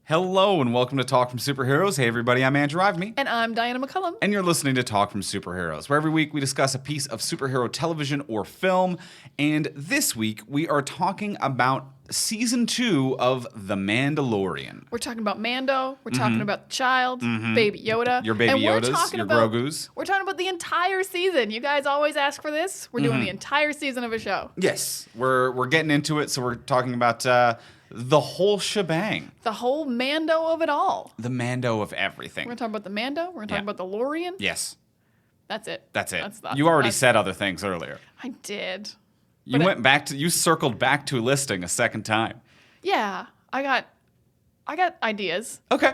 Hello and welcome to Talk from Superheroes. Hey everybody, I'm Andrew Ivemy. And I'm Diana McCullum. And you're listening to Talk from Superheroes, where every week we discuss a piece of superhero television or film. And this week we are talking about Season 2 of The Mandalorian. We're talking about Mando. We're talking about the child, Baby Yoda. Your Baby Yodas, your Grogus. We're talking about the entire season. You guys always ask for this. We're doing the entire season of a show. Yes, we're getting into it, so we're talking about the whole shebang. The whole Mando of it all. The Mando of everything. We're going to talk about the Mando. We're going to talk about the Lorian. Yes. That's it. That's it. You already said other things earlier. I did. You circled back to listing a second time. Yeah, I got ideas. Okay.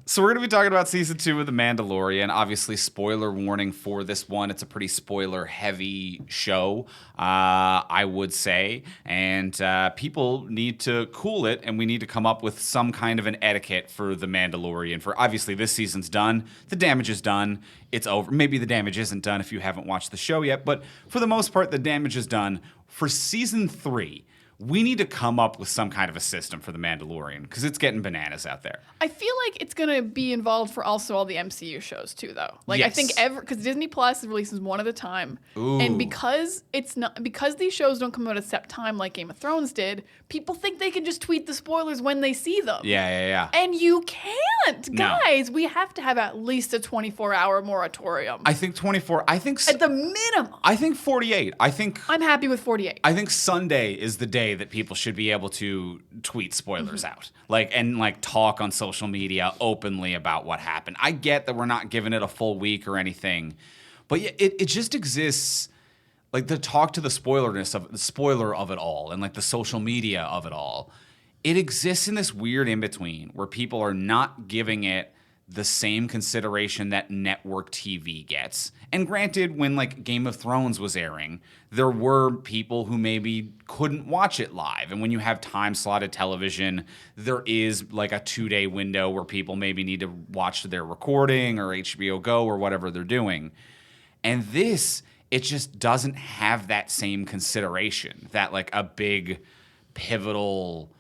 So we're going to be talking about Season 2 of The Mandalorian. Obviously, spoiler warning for this one. It's a pretty spoiler-heavy show, I would say. And people need to cool it, and we need to come up with some kind of an etiquette for The Mandalorian. For obviously, this season's done. The damage is done. It's over. Maybe the damage isn't done if you haven't watched the show yet. But for the most part, the damage is done. For Season 3... we need to come up with some kind of a system for The Mandalorian because it's getting bananas out there. I feel like it's going to be involved for also all the MCU shows too, though. Like yes. I think because Disney Plus releases one at a time, Ooh. and because these shows don't come out at a set time like Game of Thrones did, people think they can just tweet the spoilers when they see them. Yeah. And you can't, No. guys. We have to have at least a 24-hour moratorium. I think 24. I think at the minimum. I think 48. I'm happy with 48. I think Sunday is the day that people should be able to tweet spoilers out, and talk on social media openly about what happened. I get that we're not giving it a full week or anything, but yeah, it just exists. Like the talk to the spoiler of it all, and like the social media of it all, it exists in this weird in between where people are not giving it the same consideration that network TV gets. And granted, when like Game of Thrones was airing, there were people who maybe couldn't watch it live. And when you have time-slotted television, there is like a 2-day window where people maybe need to watch their recording or HBO Go or whatever they're doing. And this, it just doesn't have that same consideration that like a big, pivotal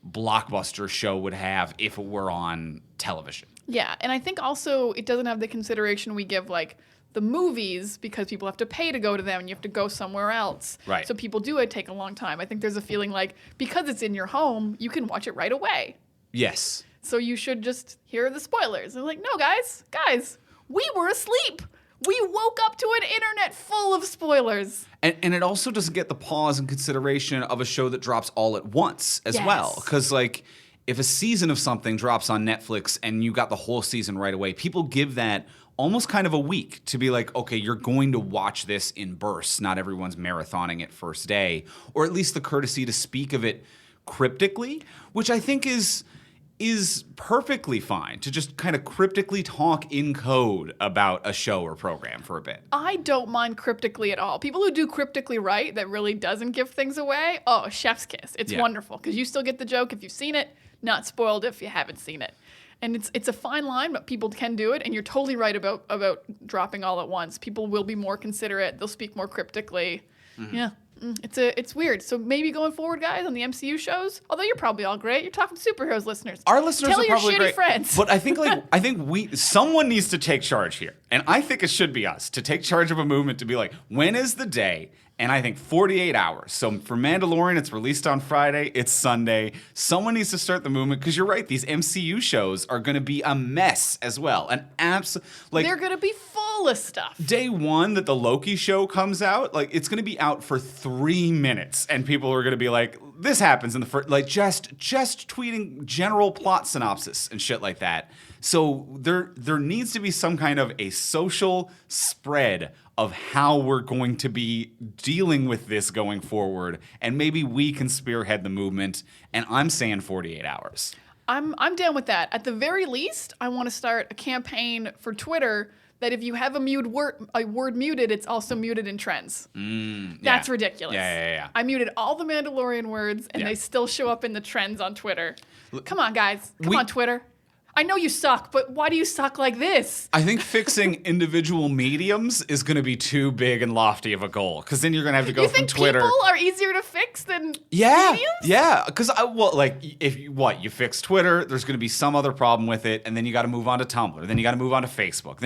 blockbuster show would have if it were on television. Yeah, and I think also it doesn't have the consideration we give like the movies because people have to pay to go to them and you have to go somewhere else. Right. So people do it take a long time. I think there's a feeling like because it's in your home, you can watch it right away. Yes. So you should just hear the spoilers. And like, no, guys, we were asleep. We woke up to an internet full of spoilers. And it also doesn't get the pause and consideration of a show that drops all at once as well. Because like if a season of something drops on Netflix and you got the whole season right away, people give that almost kind of a week to be like, okay, you're going to watch this in bursts. Not everyone's marathoning it first day. Or at least the courtesy to speak of it cryptically, which I think is perfectly fine to just kind of cryptically talk in code about a show or program for a bit. I don't mind cryptically at all. People who do cryptically right that really doesn't give things away, oh, chef's kiss. It's wonderful because you still get the joke if you've seen it, not spoiled if you haven't seen it. And it's a fine line, but people can do it. And you're totally right about dropping all at once. People will be more considerate. They'll speak more cryptically. Mm-hmm. Yeah. It's weird. So maybe going forward, guys, on the MCU shows, although you're probably all great, you're talking superheroes listeners. Our listeners Tell are your probably shitty great. friends. But I think someone needs to take charge here. And I think it should be us to take charge of a movement to be like, when is the day? And I think 48 hours. So for Mandalorian, it's released on Friday. It's Sunday. Someone needs to start the movement because you're right. These MCU shows are going to be a mess as well. They're going to be full of stuff. Day one that the Loki show comes out, like it's going to be out for 3 minutes, and people are going to be like, "This happens in the first," like just tweeting general plot synopsis and shit like that. So there needs to be some kind of a social spread of how we're going to be dealing with this going forward, and maybe we can spearhead the movement. And I'm saying 48 hours. I'm down with that. At the very least, I want to start a campaign for Twitter that if you have a word muted, it's also muted in trends. That's ridiculous. Yeah. I muted all the Mandalorian words, and they still show up in the trends on Twitter. Come on, guys. Come on, Twitter. I know you suck, but why do you suck like this? I think fixing individual mediums is going to be too big and lofty of a goal, because then you're going to have to go You from think Twitter. people are easier to fix than Yeah, mediums? yeah. Because if you fix Twitter, there's going to be some other problem with it, and then you got to move on to Tumblr, then you got to move on to Facebook,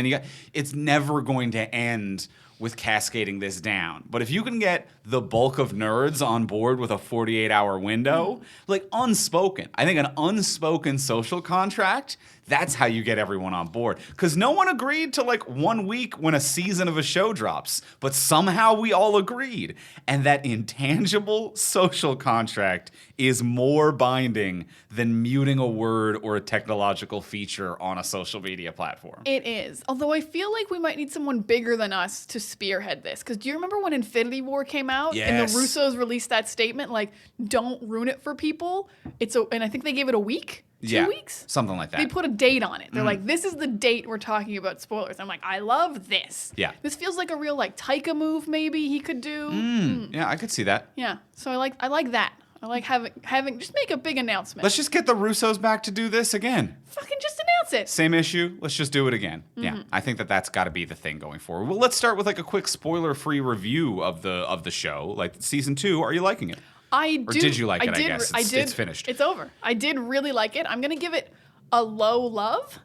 it's never going to end with cascading this down. But if you can get the bulk of nerds on board with a 48-hour window, like unspoken, I think an unspoken social contract, that's how you get everyone on board. Because no one agreed to like 1 week when a season of a show drops, but somehow we all agreed. And that intangible social contract is more binding than muting a word or a technological feature on a social media platform. It is. Although I feel like we might need someone bigger than us to spearhead this. Because do you remember when Infinity War came out and the Russos released that statement, like, don't ruin it for people? And I think they gave it a week? 2 weeks? Something like that. They put a date on it. They're like, this is the date we're talking about spoilers. I'm like, I love this. Yeah. This feels like a real like Taika move maybe he could do. Yeah, I could see that. Yeah. So I like that. I like having just make a big announcement. Let's just get the Russos back to do this again. Fucking just announce it. Same issue. Let's just do it again. Yeah, I think that's got to be the thing going forward. Well, let's start with like a quick spoiler-free review of the show. Like season 2, are you liking it? Or did you like it? I guess it's finished. It's over. I did really like it. I'm gonna give it a low love.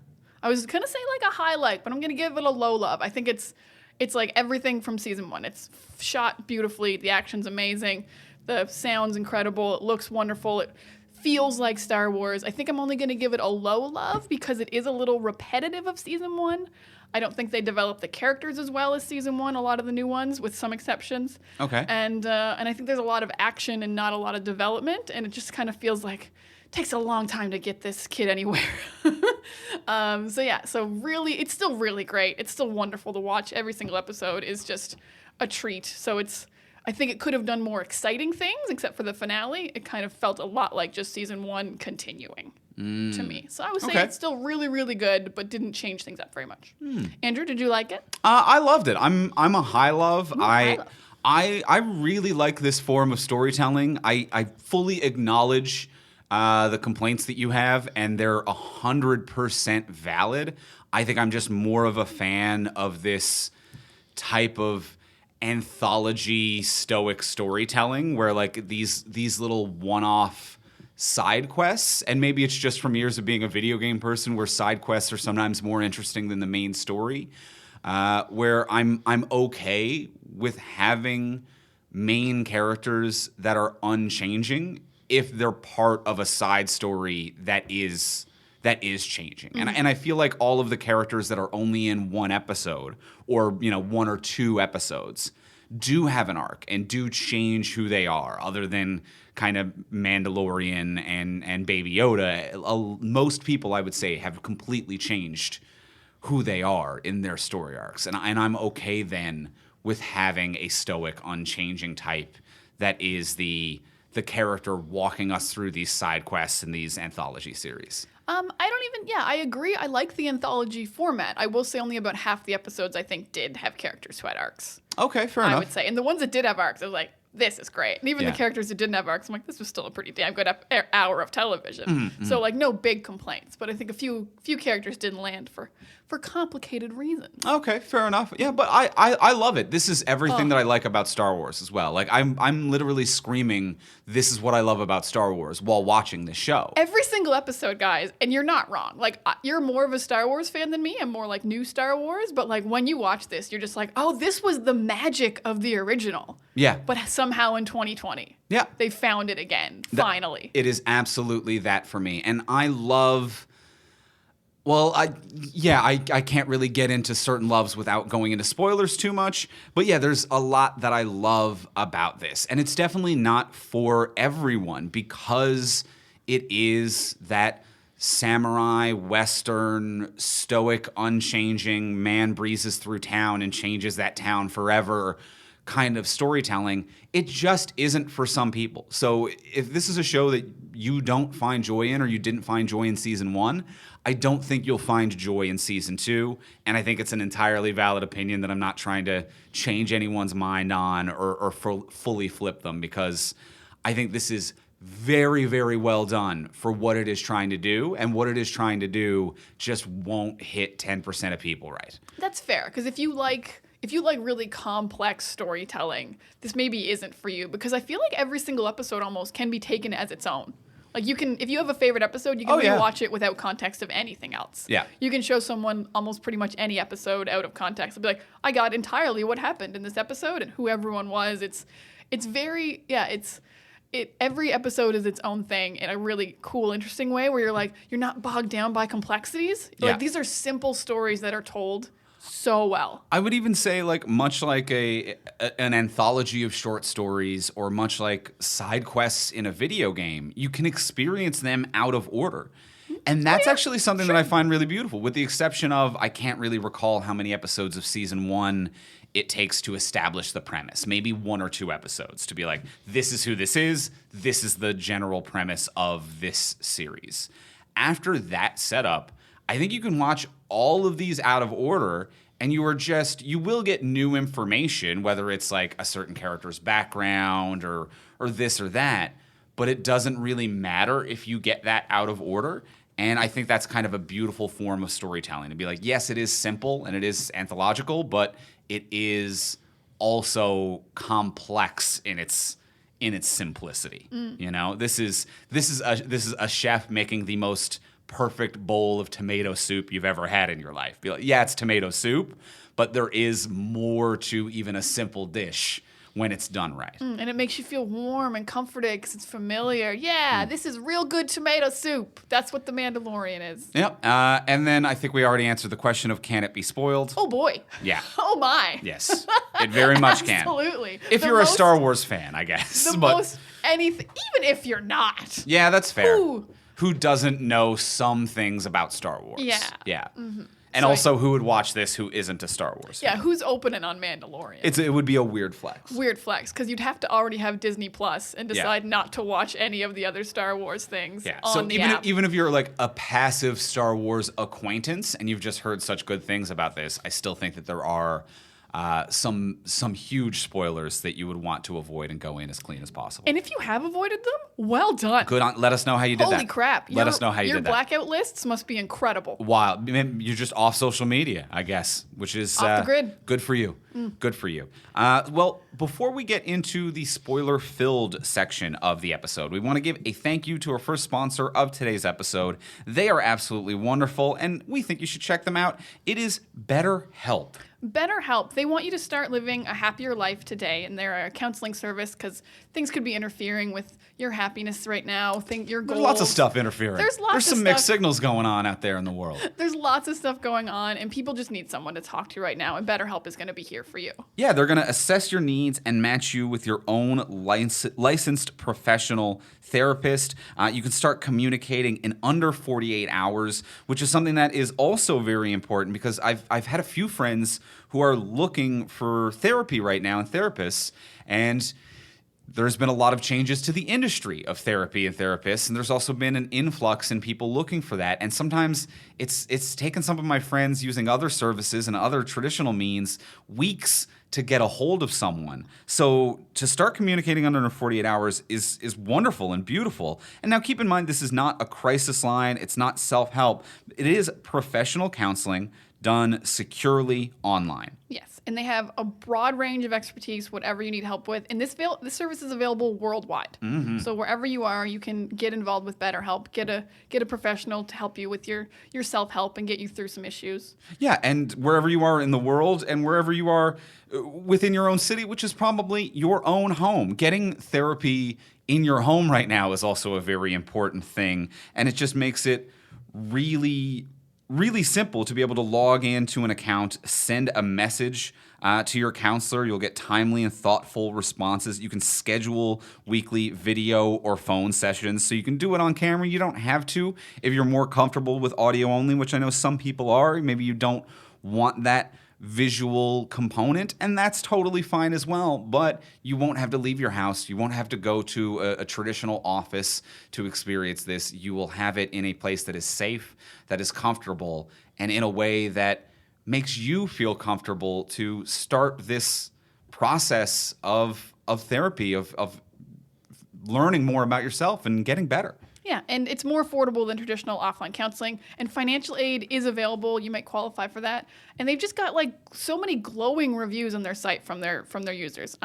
I was gonna say like a high like, but I'm gonna give it a low love. I think it's like everything from season 1. It's shot beautifully. The action's amazing. The sound's incredible. It looks wonderful. It feels like Star Wars. I think I'm only going to give it a low love because it is a little repetitive of season 1. I don't think they develop the characters as well as season 1, a lot of the new ones, with some exceptions. Okay. And I think there's a lot of action and not a lot of development, and it just kind of feels like it takes a long time to get this kid anywhere. So really, it's still really great. It's still wonderful to watch. Every single episode is just a treat. So I think it could have done more exciting things, except for the finale. It kind of felt a lot like just season 1 continuing to me. So I would say it's still really, really good, but didn't change things up very much. Andrew, did you like it? I loved it. I'm a high love. High love. I really like this form of storytelling. I fully acknowledge the complaints that you have, and they're 100% valid. I think I'm just more of a fan of this type of anthology stoic storytelling where like these little one-off side quests, and maybe it's just from years of being a video game person where side quests are sometimes more interesting than the main story, where I'm okay with having main characters that are unchanging if they're part of a side story that is changing. And I feel like all of the characters that are only in one episode or 1 or 2 episodes do have an arc and do change who they are, other than kind of Mandalorian and Baby Yoda. Most people, I would say, have completely changed who they are in their story arcs. And I'm okay then with having a stoic, unchanging type that is the character walking us through these side quests in these anthology series. I agree. I like the anthology format. I will say only about half the episodes I think did have characters who had arcs. Okay, fair enough. I would say. And the ones that did have arcs, I was like, this is great. And even the characters that didn't have arcs, I'm like, this was still a pretty damn good hour of television. So like no big complaints. But I think a few characters didn't land for complicated reasons. Okay, fair enough. Yeah, but I love it. This is everything that I like about Star Wars as well. Like I'm literally screaming, this is what I love about Star Wars while watching this show. Every single episode, guys, and you're not wrong. Like you're more of a Star Wars fan than me. I'm more like new Star Wars. But like when you watch this, you're just like, oh, this was the magic of the original. Yeah. But somehow in 2020, they found it again, finally. It is absolutely that for me. And I love... Well, I can't really get into certain loves without going into spoilers too much. But yeah, there's a lot that I love about this. And it's definitely not for everyone because it is that samurai, Western, stoic, unchanging, man breezes through town and changes that town forever kind of storytelling. It just isn't for some people. So if this is a show that you don't find joy in or you didn't find joy in season 1, I don't think you'll find joy in season 2. And I think it's an entirely valid opinion that I'm not trying to change anyone's mind on or fully flip them, because I think this is very, very well done for what it is trying to do, and what it is trying to do just won't hit 10% of people right. That's fair, because if you like really complex storytelling, this maybe isn't for you, because I feel like every single episode almost can be taken as its own. Like, you can, if you have a favorite episode, you can rewatch it without context of anything else. Yeah. You can show someone almost pretty much any episode out of context and be like, I got entirely what happened in this episode and who everyone was. Every episode is its own thing in a really cool, interesting way where you're not bogged down by complexities. Like, these are simple stories that are told so well. I would even say, like, much like an anthology of short stories, or much like side quests in a video game, you can experience them out of order. And that's actually something that I find really beautiful, with the exception of, I can't really recall how many episodes of season 1 it takes to establish the premise. Maybe 1 or 2 episodes to be like, this is who this is the general premise of this series. After that setup, I think you can watch all of these out of order, and you will get new information, whether it's like a certain character's background or this or that, but it doesn't really matter if you get that out of order. And I think that's kind of a beautiful form of storytelling, to be like, yes, it is simple and it is anthological, but it is also complex in its simplicity. You know, this is a chef making the most perfect bowl of tomato soup you've ever had in your life. Be like, yeah, it's tomato soup, but there is more to even a simple dish when it's done right. And it makes you feel warm and comforted because it's familiar. Yeah, this is real good tomato soup. That's what The Mandalorian is. Yep. And then I think we already answered the question of, can it be spoiled? Oh, boy. Yeah. Oh, my. Yes. It very much can. Absolutely. If you're a Star Wars fan, I guess. Anything, even if you're not. Yeah, that's fair. Who doesn't know some things about Star Wars? Yeah. Yeah. Mm-hmm. And so also, who would watch this who isn't a Star Wars fan? Yeah, who's opening on Mandalorian? It would be a weird flex. Weird flex, because you'd have to already have Disney Plus and decide not to watch any of the other Star Wars things on the app. Even if you're like a passive Star Wars acquaintance and you've just heard such good things about this, I still think that there are some huge spoilers that you would want to avoid and go in as clean as possible. And if you have avoided them, well done. Good on. Let us know how you did that. Holy crap! Let us know how you did that. Your blackout lists must be incredible. Wow, you're just off social media, I guess, which is off the grid. Good for you. Good for you. Well, before we get into the spoiler-filled section of the episode, we want to give a thank you to our first sponsor of today's episode. They are absolutely wonderful, and we think you should check them out. It is BetterHelp. BetterHelp. They want you to start living a happier life today, and they're a counseling service because things could be interfering with your happiness right now. Your goals. There's lots of stuff interfering. There's some mixed signals going on out there in the world. There's lots of stuff going on, and people just need someone to talk to right now, and BetterHelp is going to be here for you. Yeah, they're going to assess your needs and match you with your own licensed professional therapist. You can start communicating in under 48 hours, which is something that is also very important because I've had a few friends who are looking for therapy right now and therapists, and there's been a lot of changes to the industry of therapy and therapists, and there's also been an influx in people looking for that. And sometimes it's taken some of my friends using other services and other traditional means weeks to get a hold of someone. So to start communicating under 48 hours is wonderful and beautiful. And now keep in mind, this is not a crisis line. It's not self-help. It is professional counseling done securely online. Yes, and they have a broad range of expertise, whatever you need help with. And this service is available worldwide. Mm-hmm. So wherever you are, you can get involved with BetterHelp, get a professional to help you with your self-help and get you through some issues. Yeah, and wherever you are in the world and wherever you are within your own city, which is probably your own home. Getting therapy in your home right now is also a very important thing, and it just makes it really simple to be able to log into an account, send a message to your counselor. You'll get timely and thoughtful responses. You can schedule weekly video or phone sessions, so you can do it on camera. You don't have to if you're more comfortable with audio only, which I know some people are. Maybe you don't want that visual component, and that's totally fine as well, but you won't have to leave your house. You won't have to go to a traditional office to experience this. You will have it in a place that is safe, that is comfortable, and in a way that makes you feel comfortable to start this process of therapy, of learning more about yourself and getting better. Yeah, and it's more affordable than traditional offline counseling, and financial aid is available. You might qualify for that. And they've just got like so many glowing reviews on their site from their users.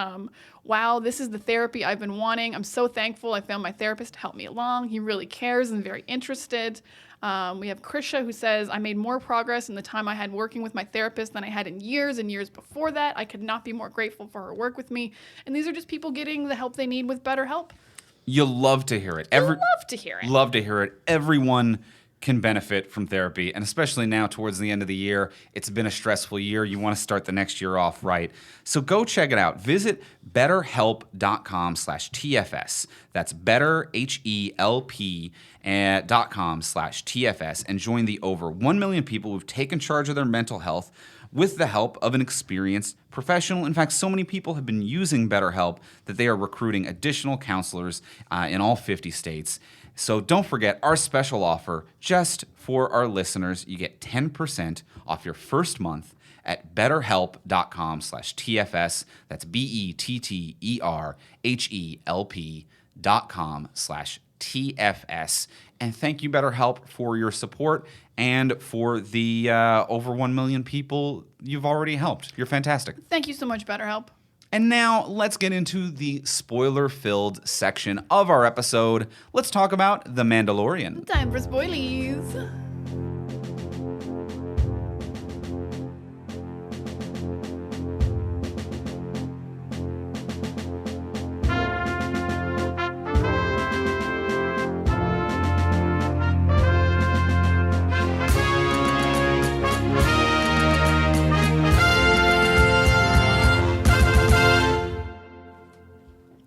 Wow, this is the therapy I've been wanting. I'm so thankful I found my therapist to help me along. He really cares and very interested. We have Krisha, who says, I made more progress in the time I had working with my therapist than I had in years and years before that. I could not be more grateful for her work with me. And these are just people getting the help they need with BetterHelp. You'll love to hear it. Love to hear it. Love to hear it. Everyone can benefit from therapy, and especially now towards the end of the year. It's been a stressful year. You want to start the next year off right. So go check it out. Visit betterhelp.com/TFS. That's betterhelp.com/TFS and join the over 1 million people who've taken charge of their mental health with the help of an experienced professional. In fact, so many people have been using BetterHelp that they are recruiting additional counselors in all 50 states. So don't forget our special offer just for our listeners. You get 10% off your first month at betterhelp.com/TFS. That's BetterHelp.com/TFS. And thank you, BetterHelp, for your support and for the over 1 million people you've already helped. You're fantastic. Thank you so much, BetterHelp. And now let's get into the spoiler-filled section of our episode. Let's talk about The Mandalorian. Time for spoilies.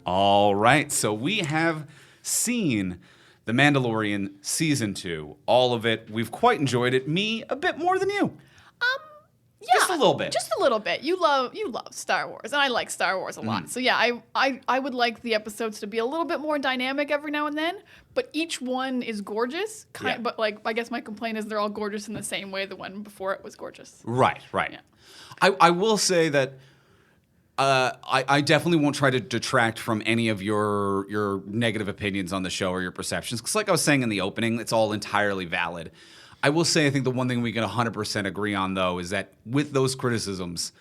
All right, so we have seen The Mandalorian Season 2. All of it. We've quite enjoyed it. Me, a bit more than you. Yeah, Just a little bit. Just a little bit. You love Star Wars, and I like Star Wars a lot. So yeah, I would like the episodes to be a little bit more dynamic every now and then, but each one is gorgeous. But like, I guess my complaint is they're all gorgeous in the same way the one before it was gorgeous. Right. Yeah. I will say that I definitely won't try to detract from any of your negative opinions on the show or your perceptions, because like I was saying in the opening, it's all entirely valid. I will say I think the one thing we can 100% agree on, though, is that with those criticisms,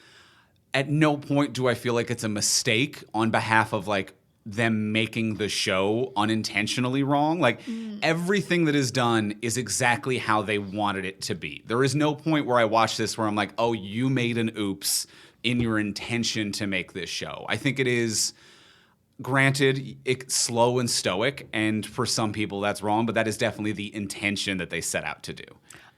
at no point do I feel like it's a mistake on behalf of like them making the show unintentionally wrong. Like everything that is done is exactly how they wanted it to be. There is no point where I watch this where I'm like, oh, you made an oops in your intention to make this show. I think it is, granted, it's slow and stoic, and for some people that's wrong, but that is definitely the intention that they set out to do.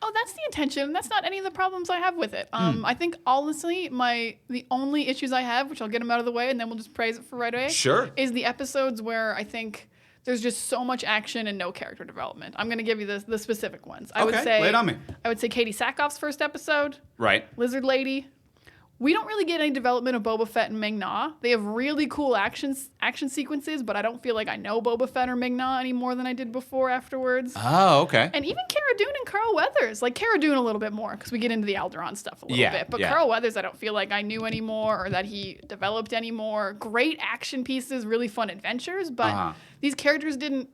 Oh, that's the intention. That's not any of the problems I have with it. I think, honestly, the only issues I have, which I'll get them out of the way, and then we'll just praise it for right away, Sure. is the episodes where I think there's just so much action and no character development. I'm going to give you the specific ones. I would say, lay it on me. I would say Katie Sackhoff's first episode. Right. Lizard Lady. We don't really get any development of Boba Fett and Ming Na. They have really cool action sequences, but I don't feel like I know Boba Fett or Ming Na any more than I did before afterwards. Oh, okay. And even Cara Dune and Carl Weathers. Like Cara Dune a little bit more, because we get into the Alderaan stuff a little bit. But Carl Weathers I don't feel like I knew anymore or that he developed anymore. Great action pieces, really fun adventures, but these characters didn't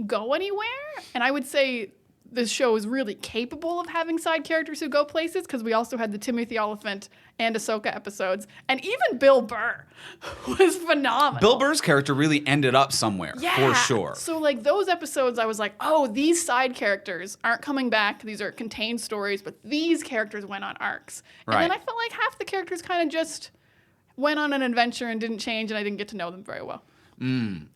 go anywhere. And I would say this show is really capable of having side characters who go places, because we also had the Timothy Oliphant and Ahsoka episodes. And even Bill Burr was phenomenal. Bill Burr's character really ended up somewhere, for sure. So, like, those episodes, I was like, oh, these side characters aren't coming back. These are contained stories, but these characters went on arcs. And then I felt like half the characters kind of just went on an adventure and didn't change, and I didn't get to know them very well.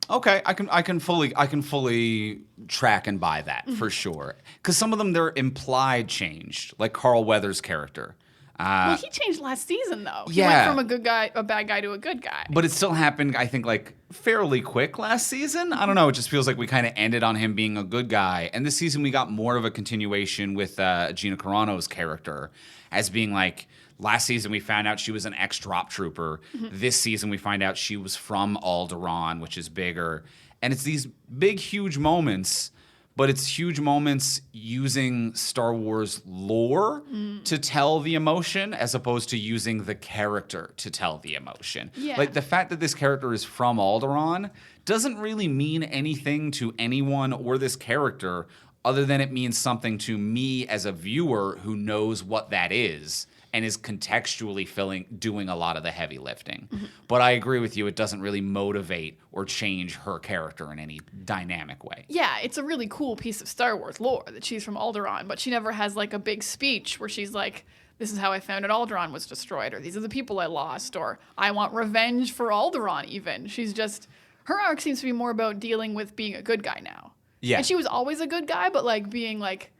Okay, I can fully track and buy that for sure. Because some of them, they're implied changed, like Carl Weathers' character. Well, he changed last season though. He Yeah. went from a bad guy to a good guy. But it still happened, I think, like fairly quick last season. I don't know. It just feels like we kind of ended on him being a good guy. And this season we got more of a continuation with Gina Carano's character as being like, last season we found out she was an ex-drop trooper. This season we find out she was from Alderaan, which is bigger. And it's these big, huge moments, but it's huge moments using Star Wars lore to tell the emotion as opposed to using the character to tell the emotion. Yeah. Like the fact that this character is from Alderaan doesn't really mean anything to anyone or this character other than it means something to me as a viewer who knows what that is and is contextually doing a lot of the heavy lifting. Mm-hmm. But I agree with you, it doesn't really motivate or change her character in any dynamic way. Yeah, it's a really cool piece of Star Wars lore that she's from Alderaan, but she never has like a big speech where she's like, this is how I found out Alderaan was destroyed, or these are the people I lost, or I want revenge for Alderaan even. She's just, her arc seems to be more about dealing with being a good guy now. Yeah. And she was always a good guy, but like being like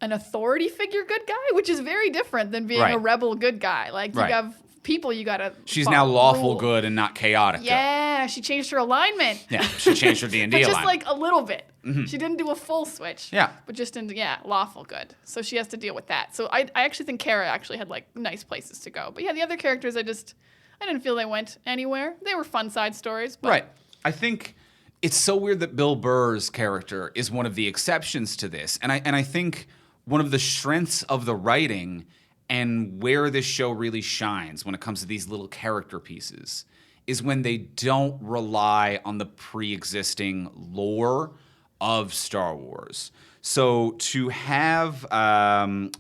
an authority figure good guy, which is very different than being a rebel good guy. Like you have people you gotta She's now lawful good and not chaotic good. Yeah, she changed her alignment. Yeah, she changed her D&D alignment. Just like a little bit. Mm-hmm. She didn't do a full switch. Yeah. But just into, lawful good. So she has to deal with that. So I actually think Kara actually had like nice places to go. But yeah, the other characters I didn't feel they went anywhere. They were fun side stories. But. Right. I think it's so weird that Bill Burr's character is one of the exceptions to this. And I think one of the strengths of the writing and where this show really shines when it comes to these little character pieces is when they don't rely on the pre-existing lore of Star Wars. So to have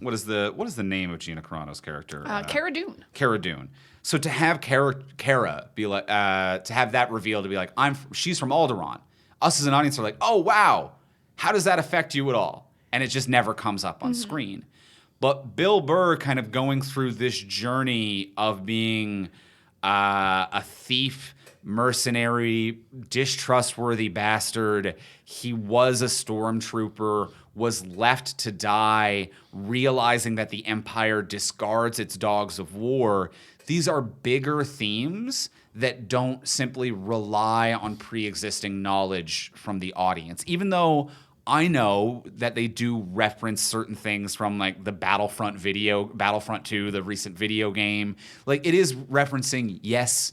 what is the name of Gina Carano's character? Cara Dune. Cara Dune. So to have Cara be like to have that reveal to be like she's from Alderaan. Us as an audience are like, oh wow, how does that affect you at all? And it just never comes up on screen. But Bill Burr kind of going through this journey of being a thief, mercenary, distrustworthy bastard. He was a stormtrooper, was left to die, realizing that the Empire discards its dogs of war. These are bigger themes that don't simply rely on pre-existing knowledge from the audience. Even though I know that they do reference certain things from like the Battlefront 2, the recent video game. Like it is referencing, yes,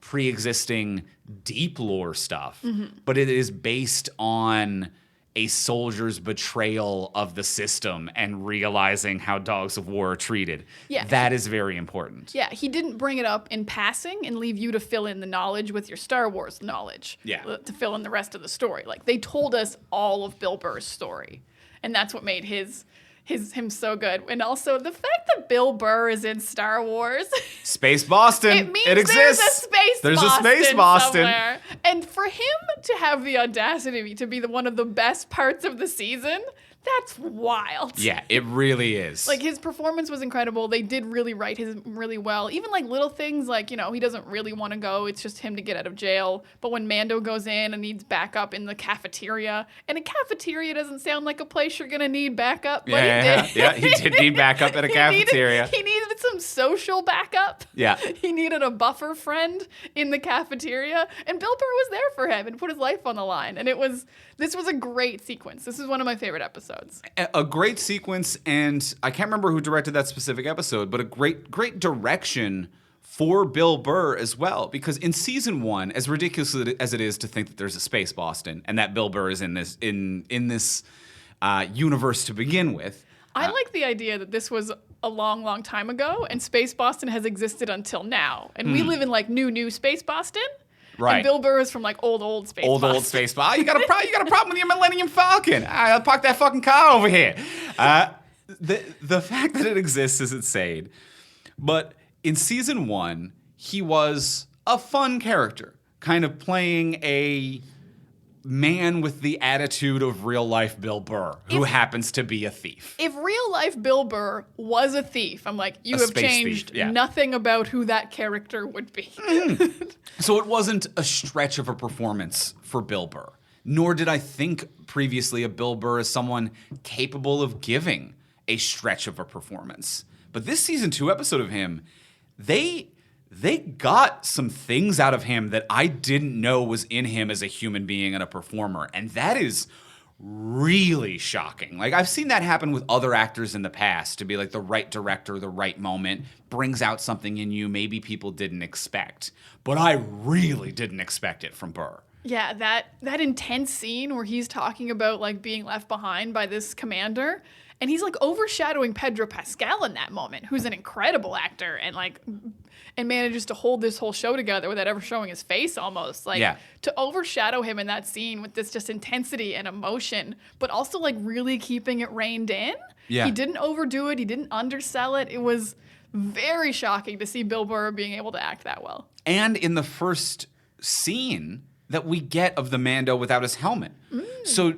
pre-existing deep lore stuff, but it is based on a soldier's betrayal of the system and realizing how dogs of war are treated. Yeah. That is very important. Yeah, he didn't bring it up in passing and leave you to fill in the knowledge with your Star Wars knowledge. Yeah. To fill in the rest of the story. Like, they told us all of Bill Burr's story. And that's what made him so good. And also, the fact that Bill Burr is in Star Wars. Space Boston. It means it exists. There's a Space Boston somewhere. And for him to have the audacity to be one of the best parts of the season, that's wild. Yeah, it really is. Like, his performance was incredible. They did really write him really well. Even, like, little things like, he doesn't really want to go. It's just him to get out of jail. But when Mando goes in and needs backup in the cafeteria, and a cafeteria doesn't sound like a place you're going to need backup, but he did need backup at a cafeteria. He needed some social backup. Yeah. He needed a buffer friend in the cafeteria. And Bill Burr was there for him and put his life on the line. And this was a great sequence. This is one of my favorite episodes. A great sequence, and I can't remember who directed that specific episode, but a great direction for Bill Burr as well. Because in season 1, as ridiculous as it is to think that there's a Space Boston and that Bill Burr is in this universe to begin with, I like the idea that this was a long, long time ago, and Space Boston has existed until now, and we live in like new Space Boston. Right. And Bill Burr is from like old Space Boston. Old Space Boston. You got a problem with your Millennium Falcon. I'll park that fucking car over here. The fact that it exists is insane. But in season 1, he was a fun character, kind of playing a man with the attitude of real life Bill Burr, who happens to be a thief. If real life Bill Burr was a thief, I'm like, you have changed nothing about who that character would be. So it wasn't a stretch of a performance for Bill Burr, nor did I think previously of Bill Burr as someone capable of giving a stretch of a performance. But this season 2 episode of him, they got some things out of him that I didn't know was in him as a human being and a performer. And that is really shocking. Like, I've seen that happen with other actors in the past, to be like the right director, the right moment, brings out something in you maybe people didn't expect. But I really didn't expect it from Burr. Yeah, that intense scene where he's talking about like being left behind by this commander, and he's like overshadowing Pedro Pascal in that moment, who's an incredible actor and manages to hold this whole show together without ever showing his face almost. Like to overshadow him in that scene with this just intensity and emotion, but also like really keeping it reined in. Yeah. He didn't overdo it, he didn't undersell it. It was very shocking to see Bill Burr being able to act that well. And in the first scene that we get of the Mando without his helmet. So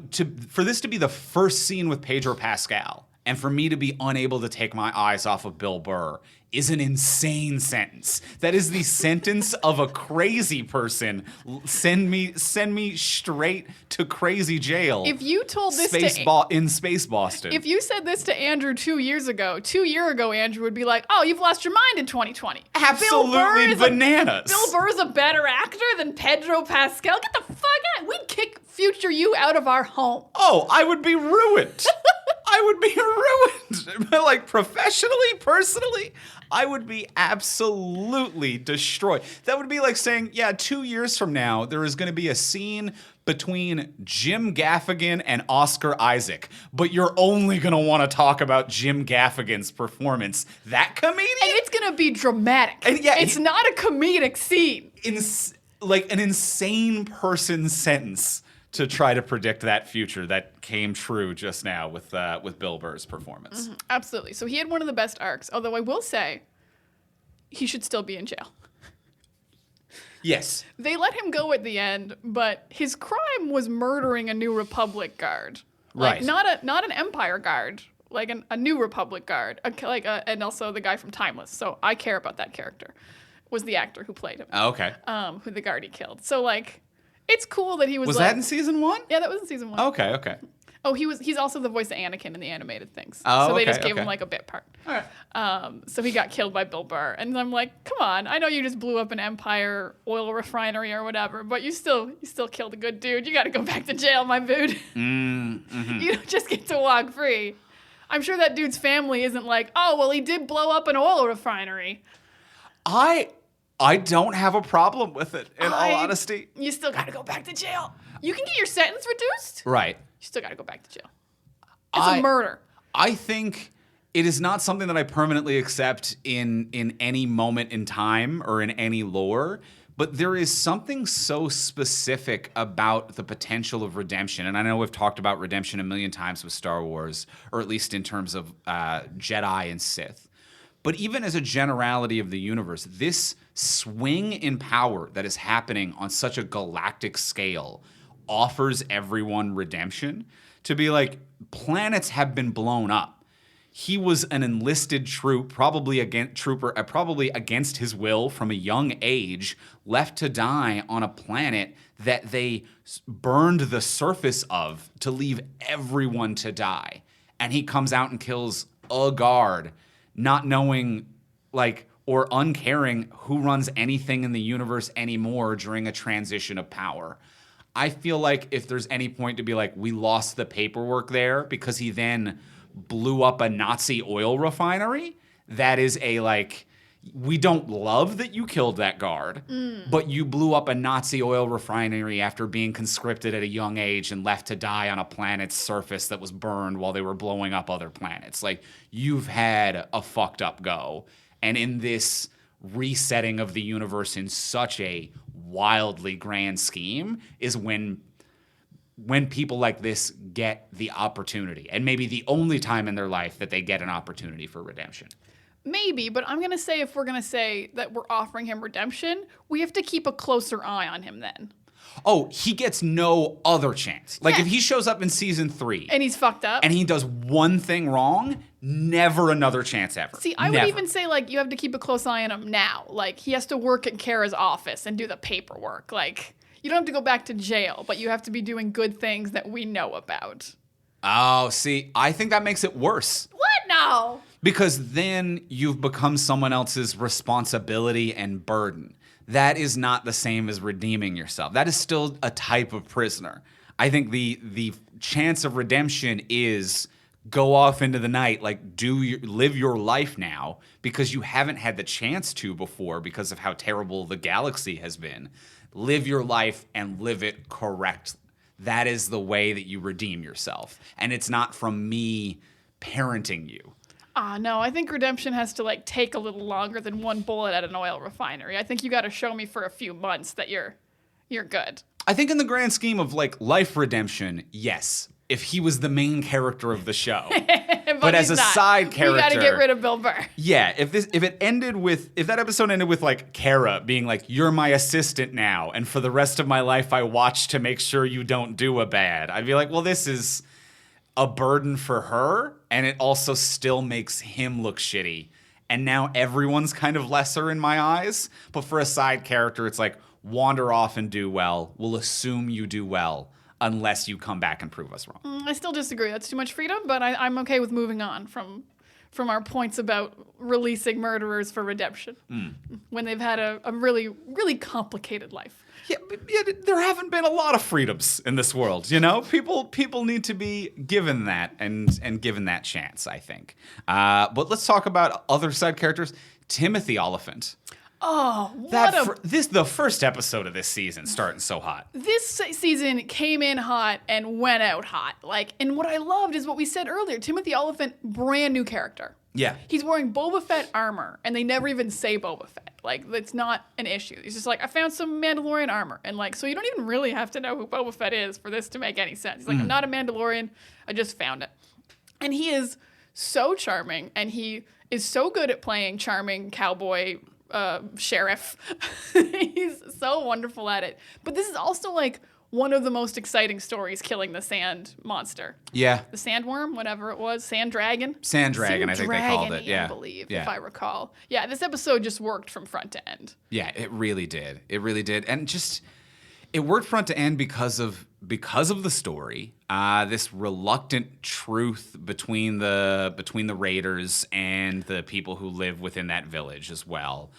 for this to be the first scene with Pedro Pascal, and for me to be unable to take my eyes off of Bill Burr is an insane sentence. That is the sentence of a crazy person. Send me straight to crazy jail. If you told this in Space Boston. If you said this to Andrew 2 years ago, Andrew would be like, "Oh, you've lost your mind in 2020." Absolutely bananas. Bill Burr's a better actor than Pedro Pascal. Get the fuck out. We'd kick future you out of our home. Oh, I would be ruined. I would be ruined. Like professionally, personally, I would be absolutely destroyed. That would be like saying, 2 years from now, there is going to be a scene between Jim Gaffigan and Oscar Isaac, but you're only going to want to talk about Jim Gaffigan's performance. That comedian? And it's going to be dramatic. And it's not a comedic scene. Like an insane person's sentence to try to predict that future that came true just now with Bill Burr's performance. Mm-hmm. Absolutely. So he had one of the best arcs, although I will say he should still be in jail. Yes. They let him go at the end, but his crime was murdering a New Republic guard. Like, right. Not an Empire guard, like a New Republic guard, and also the guy from Timeless. So I care about that character. Was the actor who played him. Oh, okay. Who the guard he killed. So like, it's cool that he was. Was that in season 1? Yeah, that was in season 1. Okay. Oh, he's also the voice of Anakin in the animated things. Oh, so they just gave him like a bit part. All right. So he got killed by Bill Burr, and I'm like, come on! I know you just blew up an Empire oil refinery or whatever, but you still killed a good dude. You got to go back to jail, my dude. Mm-hmm. You don't just get to walk free. I'm sure that dude's family isn't like, oh well, he did blow up an oil refinery. I don't have a problem with it, in all honesty. You still got to go back to jail. You can get your sentence reduced. Right. You still got to go back to jail. It's a murder. I think it is not something that I permanently accept in any moment in time or in any lore, but there is something so specific about the potential of redemption. And I know we've talked about redemption a million times with Star Wars, or at least in terms of Jedi and Sith. But even as a generality of the universe, this swing in power that is happening on such a galactic scale offers everyone redemption. To be like, planets have been blown up. He was an enlisted probably against his will from a young age, left to die on a planet that they burned the surface of to leave everyone to die. And he comes out and kills a guard, not knowing, or uncaring who runs anything in the universe anymore during a transition of power. I feel like if there's any point to be like, we lost the paperwork there because he then blew up a Nazi oil refinery, that is we don't love that you killed that guard, but you blew up a Nazi oil refinery after being conscripted at a young age and left to die on a planet's surface that was burned while they were blowing up other planets. Like, you've had a fucked up go. And in this resetting of the universe in such a wildly grand scheme is when people like this get the opportunity, and maybe the only time in their life that they get an opportunity for redemption. Maybe, but I'm going to say if we're going to say that we're offering him redemption, we have to keep a closer eye on him then. Oh, he gets no other chance. Like, if he shows up in season 3... and he's fucked up. And he does one thing wrong, never another chance ever. See, I would even say, you have to keep a close eye on him now. Like, he has to work at Kara's office and do the paperwork. Like, you don't have to go back to jail, but you have to be doing good things that we know about. Oh, see, I think that makes it worse. What? No. Because then you've become someone else's responsibility and burden. That is not the same as redeeming yourself. That is still a type of prisoner. I think the chance of redemption is go off into the night, live your life now, because you haven't had the chance to before because of how terrible the galaxy has been. live your life and live it correctly. That is the way that you redeem yourself. And it's not from me parenting you. No, I think redemption has to like take a little longer than one bullet at an oil refinery. I think you got to show me for a few months that you're good. I think in the grand scheme of like life redemption, yes, if he was the main character of the show. but as a side character, we got to get rid of Bill Burr. Yeah, if that episode ended with like Kara being like, "You're my assistant now, and for the rest of my life, I watch to make sure you don't do a bad," I'd be like, "Well, this is a burden for her, and it also still makes him look shitty." And now everyone's kind of lesser in my eyes. But for a side character, it's like, wander off and do well. We'll assume you do well. Unless you come back and prove us wrong. I still disagree. That's too much freedom, but I'm okay with moving on from our points about releasing murderers for redemption when they've had a really, really complicated life. Yeah, there haven't been a lot of freedoms in this world, you know? People need to be given that and given that chance, I think. But let's talk about other side characters. Timothy Oliphant. Oh, the first episode of this season starting so hot. This season came in hot and went out hot. And what I loved is what we said earlier. Timothy Oliphant, brand new character. Yeah. He's wearing Boba Fett armor, and they never even say Boba Fett. It's not an issue. He's just like, I found some Mandalorian armor. And so you don't even really have to know who Boba Fett is for this to make any sense. He's like, I'm not a Mandalorian. I just found it. And he is so charming, and he is so good at playing charming cowboy sheriff. He's so wonderful at it. But this is also one of the most exciting stories, killing the sand monster. Yeah. The sandworm, whatever it was. Sand dragon. Sand dragon, I think they called it. Yeah. I believe, if I recall. Yeah, this episode just worked from front to end. Yeah, it really did. It really did. And just, it worked front to end because of the story. This reluctant truth between the raiders and the people who live within that village as well.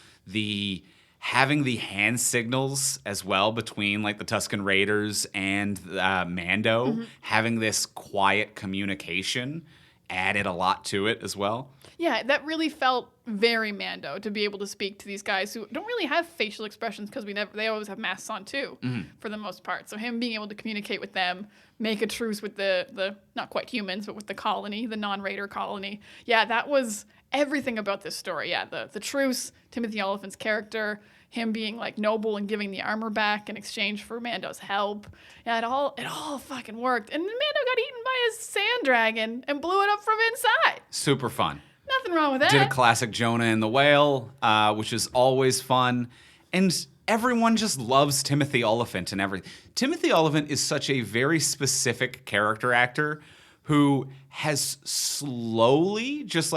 Having the hand signals as well between the Tusken Raiders and Mando, having this quiet communication added a lot to it as well. Yeah, that really felt very Mando, to be able to speak to these guys who don't really have facial expressions because they always have masks on too, for the most part. So him being able to communicate with them, make a truce with the not quite humans, but with the colony, the non-Raider colony. Yeah, that was everything about this story. Yeah, the truce, Timothy Oliphant's character, him being noble and giving the armor back in exchange for Mando's help. Yeah, it all fucking worked. And then Mando got eaten by a sand dragon and blew it up from inside. Super fun. Nothing wrong with that. Did a classic Jonah and the Whale, which is always fun. And everyone just loves Timothy Oliphant and everything. Timothy Oliphant is such a very specific character actor who has slowly, just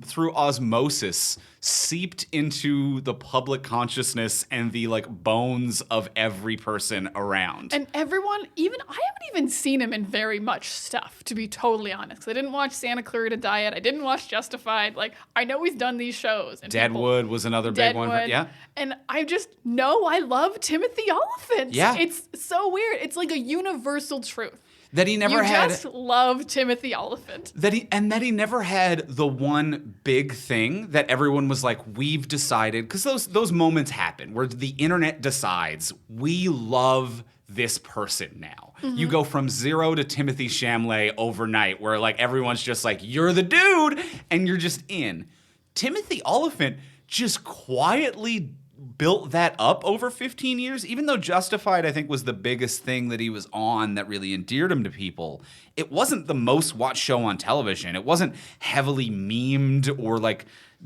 through osmosis, seeped into the public consciousness and the bones of every person around. And everyone, I haven't even seen him in very much stuff, to be totally honest. I didn't watch Santa Clarita Diet. I didn't watch Justified. I know he's done these shows. And Deadwood was another big one. Yeah. And I just know I love Timothy Oliphant. Yeah. It's so weird. It's like a universal truth. That he never had. You just love Timothy Oliphant. That he never had the one big thing that everyone was like, we've decided, because those moments happen where the internet decides we love this person now. You go from zero to Timothy Chalamet overnight, where everyone's just like, you're the dude, and you're just in. Timothy Oliphant just quietly built that up over 15 years. Even though Justified, I think, was the biggest thing that he was on that really endeared him to people, it wasn't the most watched show on television. It wasn't heavily memed or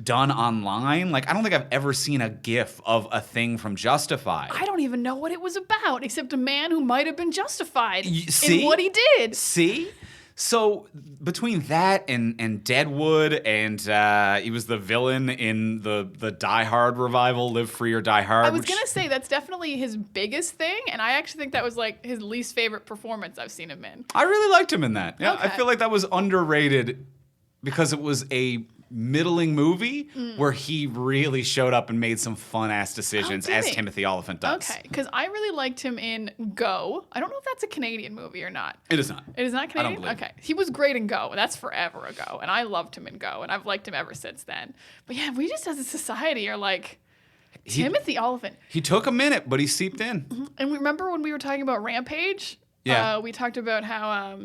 done online. I don't think I've ever seen a GIF of a thing from Justified. I don't even know what it was about, except a man who might have been justified in what he did. See? So between that and Deadwood, and he was the villain in the Die Hard revival, Live Free or Die Hard. I was going to say that's definitely his biggest thing, and I actually think that was his least favorite performance I've seen him in. I really liked him in that. Yeah, okay. I feel like that was underrated because it was a middling movie where he really showed up and made some fun-ass decisions as Timothy Oliphant does. Okay, because I really liked him in Go. I don't know if that's a Canadian movie or not. It is not. It is not Canadian? I don't believe. Okay. He was great in Go. That's forever ago, and I loved him in Go, and I've liked him ever since then. But yeah, we just as a society are Timothy Oliphant. He took a minute, but he seeped in. And remember when we were talking about Rampage? Yeah. We talked about how,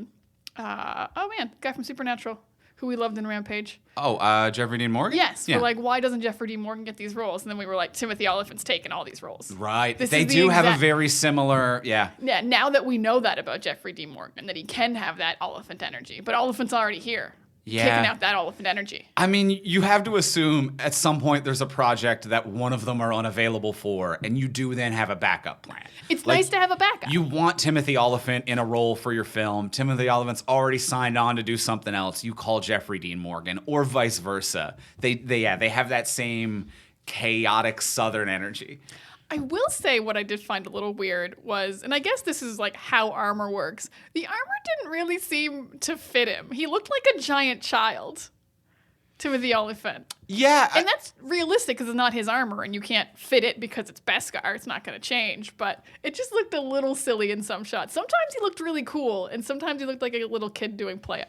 guy from Supernatural, who we loved in Rampage. Oh, Jeffrey Dean Morgan? Yes. Yeah. We're like, why doesn't Jeffrey Dean Morgan get these roles? And then we were like, Timothy Oliphant's taken all these roles. Right. This They is the do have a exact- very similar, yeah. Yeah, now that we know that about Jeffrey Dean Morgan, that he can have that Oliphant energy. But Oliphant's already here. Yeah. Kicking out that Oliphant energy. I mean, you have to assume at some point there's a project that one of them are unavailable for, and you do then have a backup plan. It's nice to have a backup. You want Timothy Oliphant in a role for your film. Timothy Oliphant's already signed on to do something else. You call Jeffrey Dean Morgan, or vice versa. They have that same chaotic Southern energy. I will say what I did find a little weird was, and I guess this is like how armor works, the armor didn't really seem to fit him. He looked like a giant child, Timothy Oliphant. Yeah. And that's realistic because it's not his armor and you can't fit it because it's Beskar. It's not going to change. But it just looked a little silly in some shots. Sometimes he looked really cool and sometimes he looked like a little kid doing play.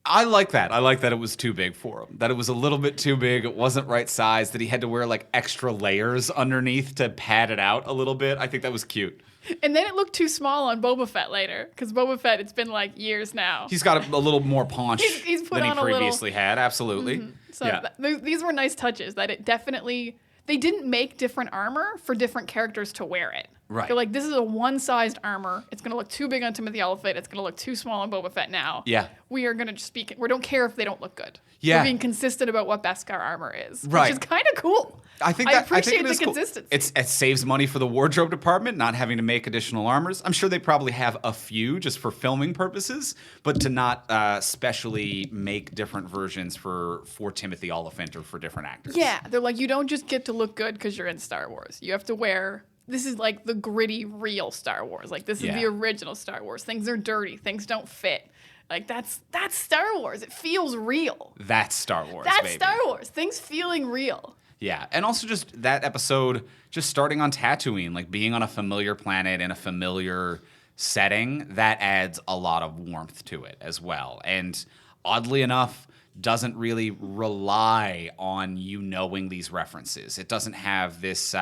I like that. I like that it was too big for him. That it was a little bit too big. It wasn't right size. That he had to wear like extra layers underneath to pad it out a little bit. I think that was cute. And then it looked too small on Boba Fett later. Because Boba Fett, it's been like years now. He's got a little more paunch He's put than he on a little- previously had. Absolutely. Mm-hmm. So yeah. These were nice touches that it definitely... They didn't make different armor for different characters to wear it. Right. They're like, this is a one-sized armor. It's going to look too big on Timothy Oliphant. It's going to look too small on Boba Fett now. Yeah. We are going to just speak... We don't care if they don't look good. Yeah. We're being consistent about what Beskar armor is. Right. Which is kind of cool. I think appreciate it is the cool. consistency. It saves money for the wardrobe department, not having to make additional armors. I'm sure they probably have a few just for filming purposes, but to not specially make different versions for Timothy Oliphant or for different actors. Yeah. They're like, you don't just get to look good because you're in Star Wars. You have to wear... This is like the gritty, real Star Wars. Like, this is the original Star Wars. Things are dirty. Things don't fit. Like, that's Star Wars. It feels real. That's Star Wars, That's baby. Star Wars. Things feeling real. Yeah, and also just that episode, just starting on Tatooine, like being on a familiar planet in a familiar setting, that adds a lot of warmth to it as well. And oddly enough, doesn't really rely on you knowing these references. It doesn't have this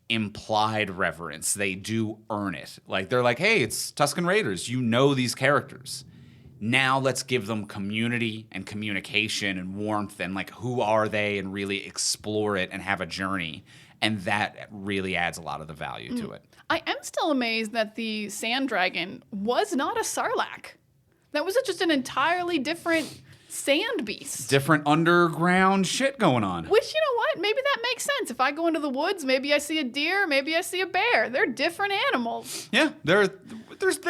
implied reverence. They do earn it. Like, they're like, hey, it's Tusken Raiders. You know these characters. Now let's give them community and communication and warmth and like who are they and really explore it and have a journey. And that really adds a lot of the value to it. I am still amazed that the sand dragon was not a Sarlacc. That was just an entirely different sand beast. Different underground shit going on. Which, you know what? Maybe that makes sense. If I go into the woods, maybe I see a deer, maybe I see a bear. They're different animals. Yeah, they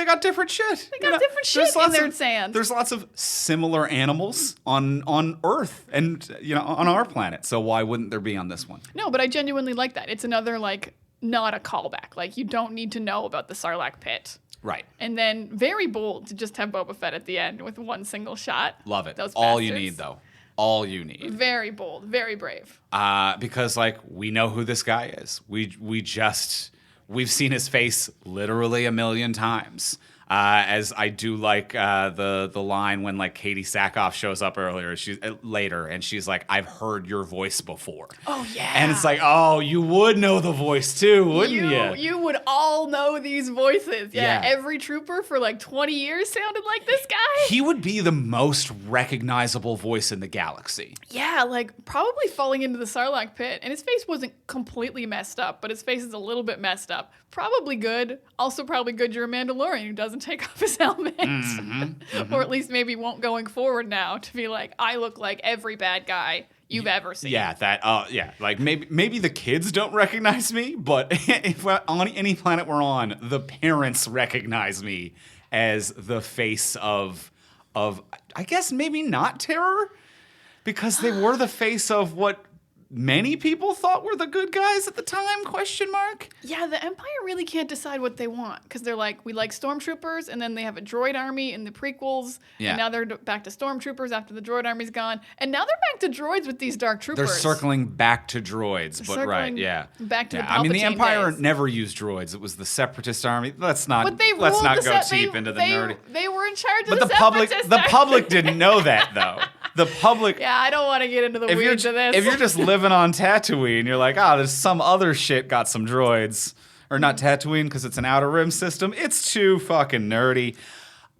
got different shit. They got different shit in their sand. There's lots of similar animals on Earth and on our planet. So why wouldn't there be on this one? No, but I genuinely like that. It's another like not a callback. Like, you don't need to know about the Sarlacc pit. Right. And then very bold to just have Boba Fett at the end with one single shot. Love it. Those All you bastards. need, though. All you need. Very bold, very brave. Because like we know who this guy is. We've seen his face literally a million times. As I do like the line when like Katie Sackhoff shows up later and she's like, I've heard your voice before. Oh yeah. And it's like, oh, you would know the voice too, wouldn't you? You would all know these voices. Yeah. Yeah. Every trooper for like 20 years sounded like this guy. He would be the most recognizable voice in the galaxy. Yeah, like probably falling into the Sarlacc pit. And his face wasn't completely messed up, but his face is a little bit messed up. Probably good. Also probably good you're a Mandalorian who doesn't take off his helmet. Or at least maybe won't going forward now to be like, I look like every bad guy you've ever seen. Yeah, like maybe the kids don't recognize me, but if we're on any planet we're on, the parents recognize me as the face of I guess maybe not terror, because they were the face of what many people thought were the good guys at the time, question mark? Yeah, the Empire really can't decide what they want because they're like, we like stormtroopers, and then they have a droid army in the prequels, Yeah. and now they're back to stormtroopers after the droid army's gone, and now they're back to droids with these dark troopers. They're circling back to droids, but right, circling yeah. back to the I mean, the Palpatine Empire days. never used droids. It was the Separatist army. Let's not But they let's ruled not the go set- cheap they- into the they- nerdy. They were in charge But of the public Separatists. didn't know that though. the public. Yeah, I don't want to get into the weeds of this. If you're just living on Tatooine, you're like, oh, there's some other shit got some droids. Or not Tatooine because it's an Outer Rim system. It's too fucking nerdy.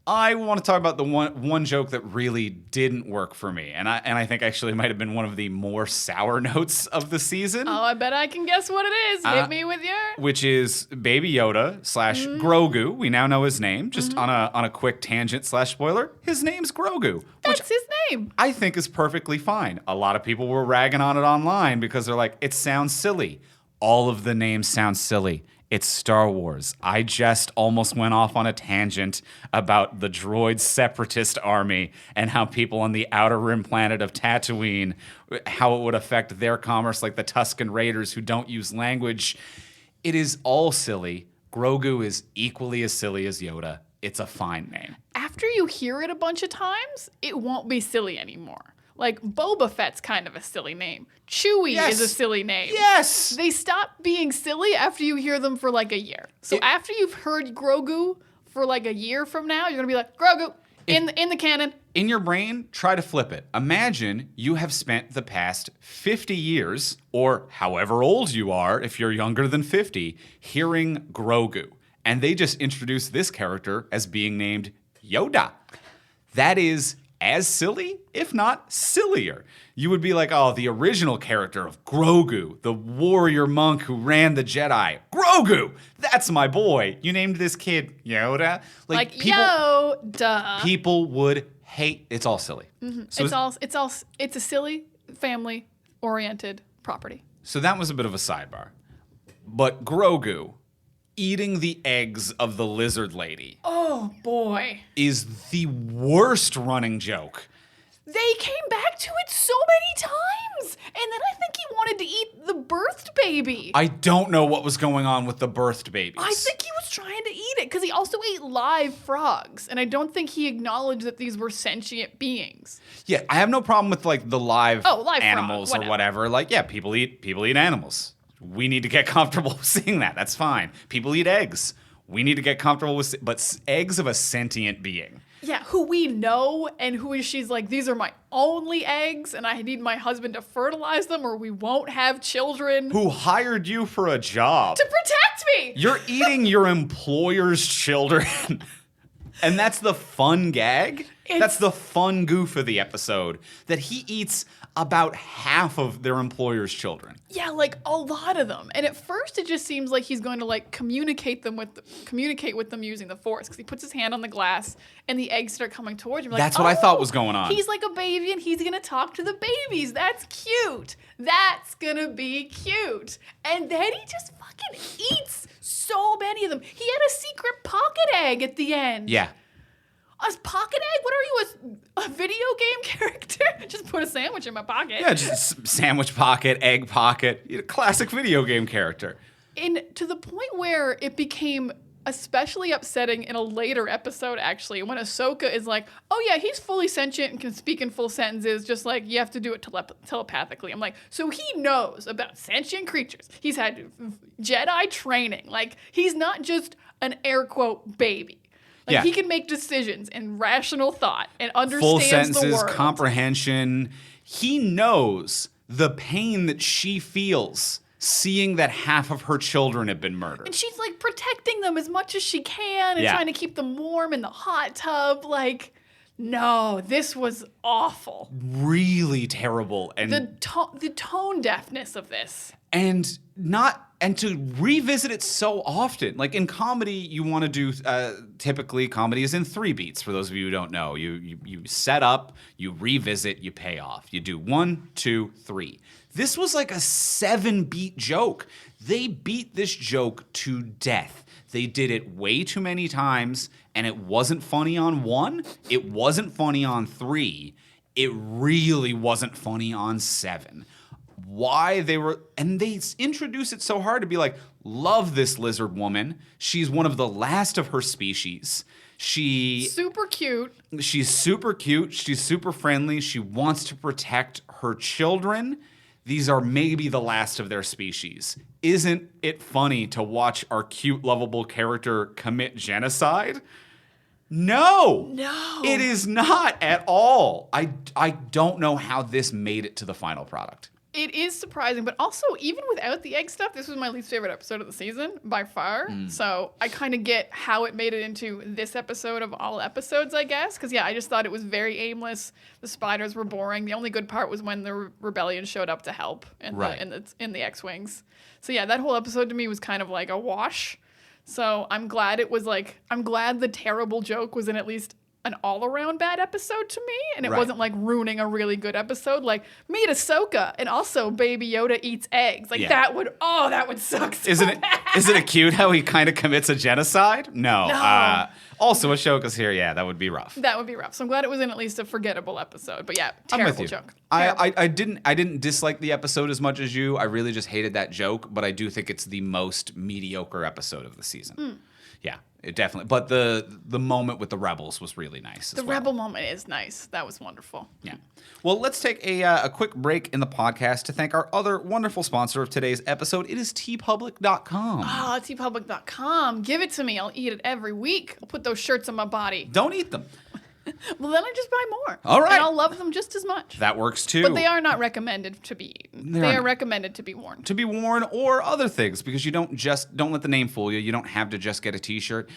I want to talk about the one joke that really didn't work for me, and I think actually might have been one of the more sour notes of the season. Oh, I bet I can guess what it is. Hit me with your. Which is Baby Yoda / Grogu. We now know his name. Just on a quick tangent / spoiler, his name's Grogu. That's his name. I think is perfectly fine. A lot of people were ragging on it online because they're like, it sounds silly. All of the names sound silly. It's Star Wars. I just almost went off on a tangent about the droid separatist army and how people on the Outer Rim planet of Tatooine, how it would affect their commerce, like the Tusken Raiders who don't use language. It is all silly. Grogu is equally as silly as Yoda. It's a fine name. After you hear it a bunch of times, it won't be silly anymore. Like, Boba Fett's kind of a silly name. Chewie is a silly name. Yes! They stop being silly after you hear them for like a year. So after you've heard Grogu for like a year from now, you're going to be like, Grogu, in the canon. In your brain, try to flip it. Imagine you have spent the past 50 years, or however old you are if you're younger than 50, hearing Grogu. And they just introduced this character as being named Yoda. That is as silly, if not sillier. You would be like, oh, the original character of Grogu, the warrior monk who ran the Jedi. Grogu! That's my boy. You named this kid Yoda. Like Yoda. People would hate. It's all silly. Mm-hmm. So it's a silly, family-oriented property. So that was a bit of a sidebar. But Grogu eating the eggs of the lizard lady. Oh, boy. Is the worst running joke. They came back to it so many times. And then I think he wanted to eat the birthed baby. I don't know what was going on with the birthed babies. I think he was trying to eat it because he also ate live frogs. And I don't think he acknowledged that these were sentient beings. Yeah, I have no problem with like the live animals frog, or whatever. Like, yeah, people eat animals. We need to get comfortable with seeing that. That's fine. People eat eggs. We need to get comfortable with, but eggs of a sentient being. Yeah, who we know and she's like, these are my only eggs and I need my husband to fertilize them or we won't have children. Who hired you for a job? To protect me! You're eating your employer's children. And that's the fun gag? That's the fun goof of the episode. That he eats about half of their employer's children. Yeah, like a lot of them. And at first it just seems like he's going to like communicate with them using the Force because he puts his hand on the glass and the eggs start coming towards him. Like, that's what I thought was going on. He's like a baby and he's going to talk to the babies. That's cute. That's going to be cute. And then he just fucking eats so many of them. He had a secret pocket egg at the end. Yeah. A pocket egg? What are you, a video game character? Just put a sandwich in my pocket. Yeah, just sandwich pocket, egg pocket. You're a classic video game character. And to the point where it became especially upsetting in a later episode, actually, when Ahsoka is like, oh yeah, he's fully sentient and can speak in full sentences, just like you have to do it telepathically. I'm like, so he knows about sentient creatures. He's had Jedi training. Like, he's not just an air quote baby. Like, he can make decisions and rational thought and understands full sentences, the world. Comprehension. He knows the pain that she feels seeing that half of her children have been murdered. And she's, like, protecting them as much as she can and trying to keep them warm in the hot tub. Like, no, this was awful. Really terrible. And the tone deafness of this. And to revisit it so often. Like in comedy, you want to do, typically comedy is in 3 beats, for those of you who don't know. You set up, you revisit, you pay off. You do 1, 2, 3. This was like a 7-beat joke. They beat this joke to death. They did it way too many times, and it wasn't funny on 1. It wasn't funny on 3. It really wasn't funny on 7. Why they introduce it so hard to be like, love this lizard woman. She's one of the last of her species. Super cute. She's super cute. She's super friendly. She wants to protect her children. These are maybe the last of their species. Isn't it funny to watch our cute, lovable character commit genocide? No. No. It is not at all. I don't know how this made it to the final product. It is surprising, but also even without the egg stuff, this was my least favorite episode of the season by far. So I kind of get how it made it into this episode of all episodes, I guess. Because I just thought it was very aimless. The spiders were boring. The only good part was when the rebellion showed up to help in the X-wings. So that whole episode to me was kind of like a wash. So I'm glad I'm glad the terrible joke was in at least an all-around bad episode to me, and it wasn't like ruining a really good episode. Like, meet Ahsoka, and also Baby Yoda eats eggs. Like that would suck. So Isn't it cute how he kind of commits a genocide? No. Also, Ahsoka's here. Yeah, that would be rough. That would be rough. So I'm glad it was in at least a forgettable episode. But terrible joke. I didn't dislike the episode as much as you. I really just hated that joke, but I do think it's the most mediocre episode of the season. Yeah, it definitely. But the moment with the rebels was really nice. The rebel moment is nice. That was wonderful. Yeah. Well, let's take a quick break in the podcast to thank our other wonderful sponsor of today's episode. It is tpublic.com. Oh, tpublic.com. Give it to me. I'll eat it every week. I'll put those shirts on my body. Don't eat them. Well, then I just buy more. All right. And I'll love them just as much. That works too. But they are not recommended to be eaten. They are recommended to be worn. To be worn or other things, because you don't let the name fool you. You don't have to just get a t-shirt.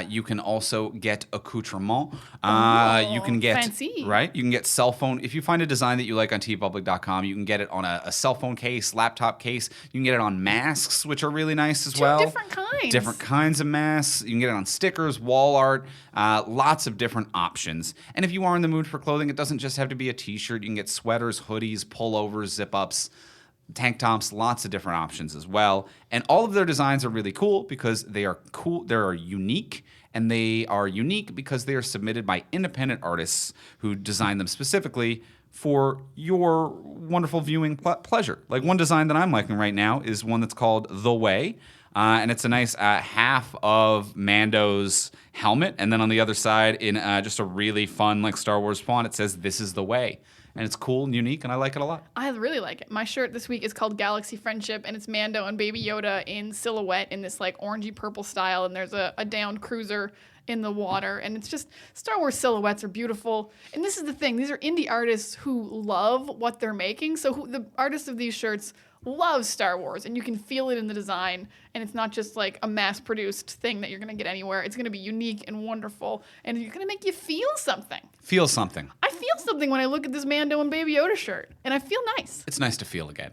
You can also get accoutrement. You can get fancy. Right? You can get cell phone. If you find a design that you like on tpublic.com, you can get it on a cell phone case, laptop case. You can get it on masks, which are really nice as well. Different kinds. Different kinds of masks. You can get it on stickers, wall art, lots of different options. And if you are in the mood for clothing, it doesn't just have to be a t-shirt. You can get sweaters, hoodies, pullovers, zip-ups, tank tops, lots of different options as well. And all of their designs are really cool because they are cool, they are unique, and they are unique because they are submitted by independent artists who design them specifically for your wonderful viewing pleasure. Like one design that I'm liking right now is one that's called The Way. And it's a nice half of Mando's helmet. And then on the other side, in just a really fun like Star Wars font, it says, "This is the way." And it's cool and unique, and I like it a lot. I really like it. My shirt this week is called Galaxy Friendship, and it's Mando and Baby Yoda in silhouette in this like orangey purple style. And there's a downed cruiser in the water. And it's just, Star Wars silhouettes are beautiful. And this is the thing. These are indie artists who love what they're making. So the artists of these shirts love Star Wars, and you can feel it in the design, and it's not just like a mass-produced thing that you're going to get anywhere. It's going to be unique and wonderful, and it's going to make you feel something. Feel something. I feel something when I look at this Mando and Baby Yoda shirt, and I feel nice. It's nice to feel again.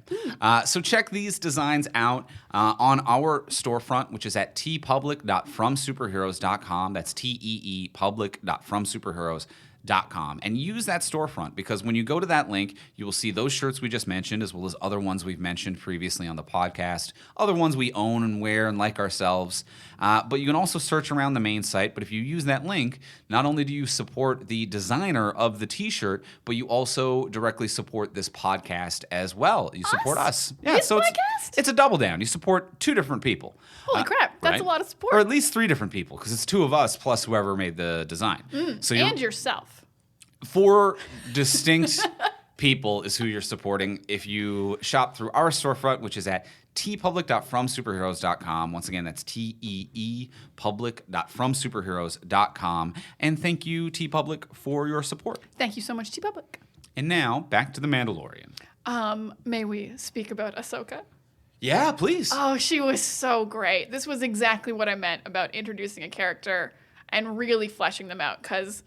So check these designs out on our storefront, which is at tpublic.fromsuperheroes.com. That's teepublic.fromsuperheroes.com. And use that storefront, because when you go to that link, you will see those shirts we just mentioned, as well as other ones we've mentioned previously on the podcast, other ones we own and wear and like ourselves. But you can also search around the main site. But if you use that link, not only do you support the designer of the t-shirt, but you also directly support this podcast as well. You support us. Yeah, this so podcast? It's a double down. You support two different people. Holy crap, that's a lot of support. Or at least three different people, because it's two of us plus whoever made the design. And yourself. 4 distinct people is who you're supporting if you shop through our storefront, which is at tpublic.fromsuperheroes.com. Once again, that's teepublic.fromsuperheroes.com. And thank you, TeePublic, for your support. Thank you so much, TeePublic. And now, back to The Mandalorian. May we speak about Ahsoka? Yeah, please. Oh, she was so great. This was exactly what I meant about introducing a character and really fleshing them out, because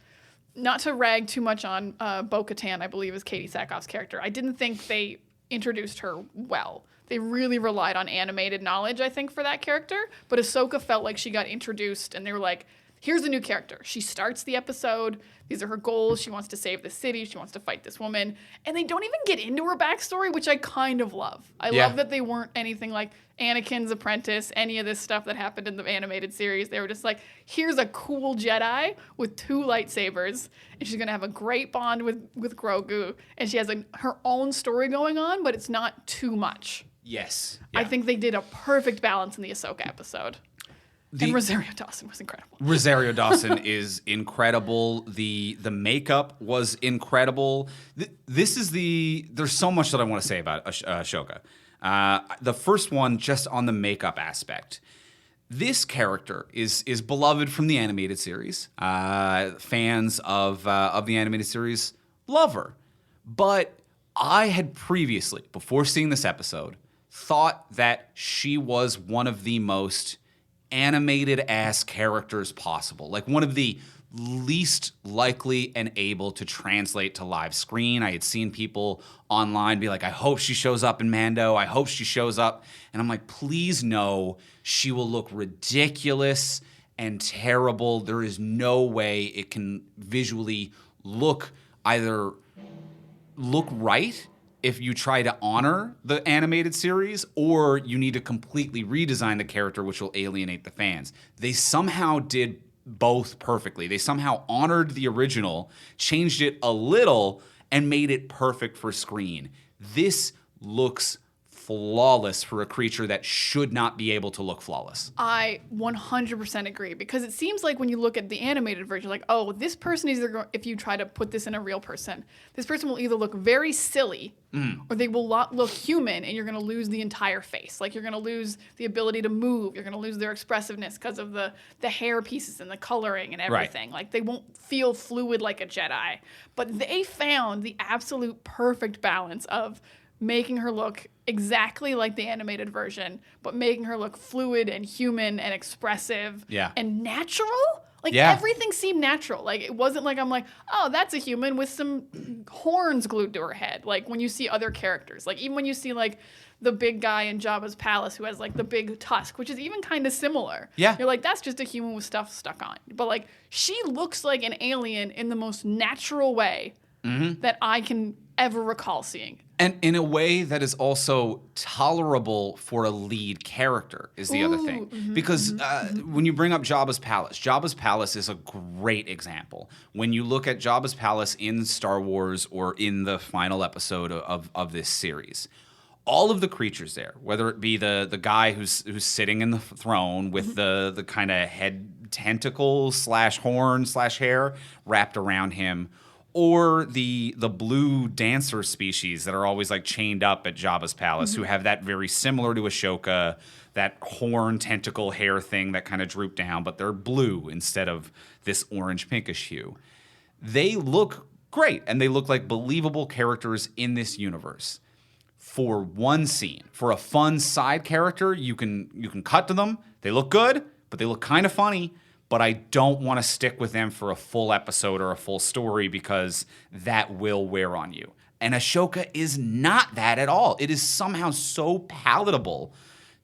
not to rag too much on Bo-Katan, I believe is Katie Sackhoff's character, I didn't think they introduced her well. They really relied on animated knowledge, I think, for that character. But Ahsoka felt like she got introduced, and they were like, here's a new character. She starts the episode. These are her goals. She wants to save the city. She wants to fight this woman. And they don't even get into her backstory, which I kind of love. I love that they weren't anything like Anakin's apprentice, any of this stuff that happened in the animated series. They were just like, here's a cool Jedi with 2 lightsabers, and she's going to have a great bond with Grogu. And she has her own story going on, but it's not too much. Yes. Yeah. I think they did a perfect balance in the Ahsoka episode. And Rosario Dawson was incredible. Rosario Dawson is incredible. The makeup was incredible. There's so much that I want to say about Ahsoka. The first one, just on the makeup aspect. This character is beloved from the animated series. Fans of the animated series love her. But I had previously, before seeing this episode, thought that she was one of the most animated-ass characters possible. Like one of the least likely and able to translate to live screen. I had seen people online be like, I hope she shows up in Mando. I hope she shows up. And I'm like, please no, she will look ridiculous and terrible. There is no way it can visually look right if you try to honor the animated series, or you need to completely redesign the character, which will alienate the fans. They somehow did both perfectly. They somehow honored the original, changed it a little, and made it perfect for screen. This looks flawless for a creature that should not be able to look flawless. I 100% agree, because it seems like when you look at the animated version, like, oh, this person is either, if you try to put this in a real person, this person will either look very silly or they will not look human, and you're going to lose the entire face. Like, you're going to lose the ability to move. You're going to lose their expressiveness because of the hair pieces and the coloring and everything. Right. Like, they won't feel fluid like a Jedi. But they found the absolute perfect balance of making her look exactly like the animated version, but making her look fluid and human and expressive and natural. Like, everything seemed natural. Like, it wasn't like I'm like, oh, that's a human with some horns glued to her head. Like, when you see other characters. Like, even when you see, like, the big guy in Jabba's palace who has, like, the big tusk, which is even kind of similar. Yeah. You're like, that's just a human with stuff stuck on. But, like, she looks like an alien in the most natural way that I can ever recall seeing. And in a way that is also tolerable for a lead character is the other thing. Because when you bring up Jabba's palace is a great example. When you look at Jabba's palace in Star Wars or in the final episode of this series, all of the creatures there, whether it be the guy who's sitting in the throne with the kind of head tentacles / horn / hair wrapped around him, or the blue dancer species that are always like chained up at Jabba's palace, who have that very similar to Ahsoka, that horn tentacle hair thing that kind of droop down, but they're blue instead of this orange pinkish hue. They look great, and they look like believable characters in this universe. For one scene, for a fun side character, you can cut to them. They look good, but they look kind of funny. But I don't want to stick with them for a full episode or a full story, because that will wear on you. And Ahsoka is not that at all. It is somehow so palatable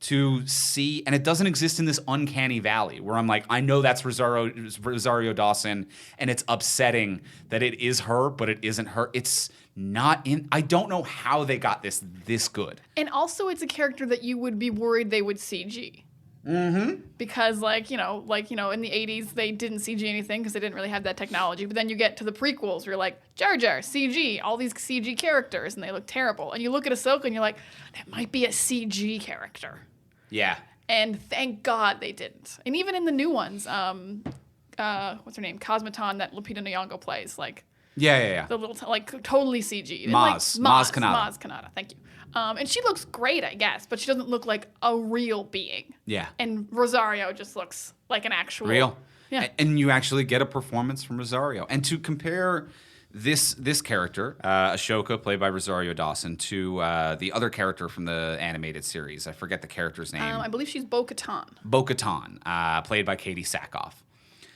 to see, and it doesn't exist in this uncanny valley where I'm like, I know that's Rosario Dawson, and it's upsetting that it is her, but it isn't her. It's not in. I don't know how they got this good. And also, it's a character that you would be worried they would CG. Because, like, in the 80s, they didn't CG anything because they didn't really have that technology. But then you get to the prequels where you're like, Jar Jar, CG, all these CG characters, and they look terrible. And you look at Ahsoka and you're like, that might be a CG character. Yeah. And thank God they didn't. And even in the new ones, what's her name? Cosmeton that Lupita Nyong'o plays, like. Yeah. The little, totally CG. Maz Kanata. Thank you. And she looks great, I guess, but she doesn't look like a real being. Yeah. And Rosario just looks like an actual... Real. Yeah. And you actually get a performance from Rosario. And to compare this character, Ahsoka, played by Rosario Dawson, to the other character from the animated series, I forget the character's name. I believe she's Bo-Katan. Bo-Katan, played by Katie Sackhoff.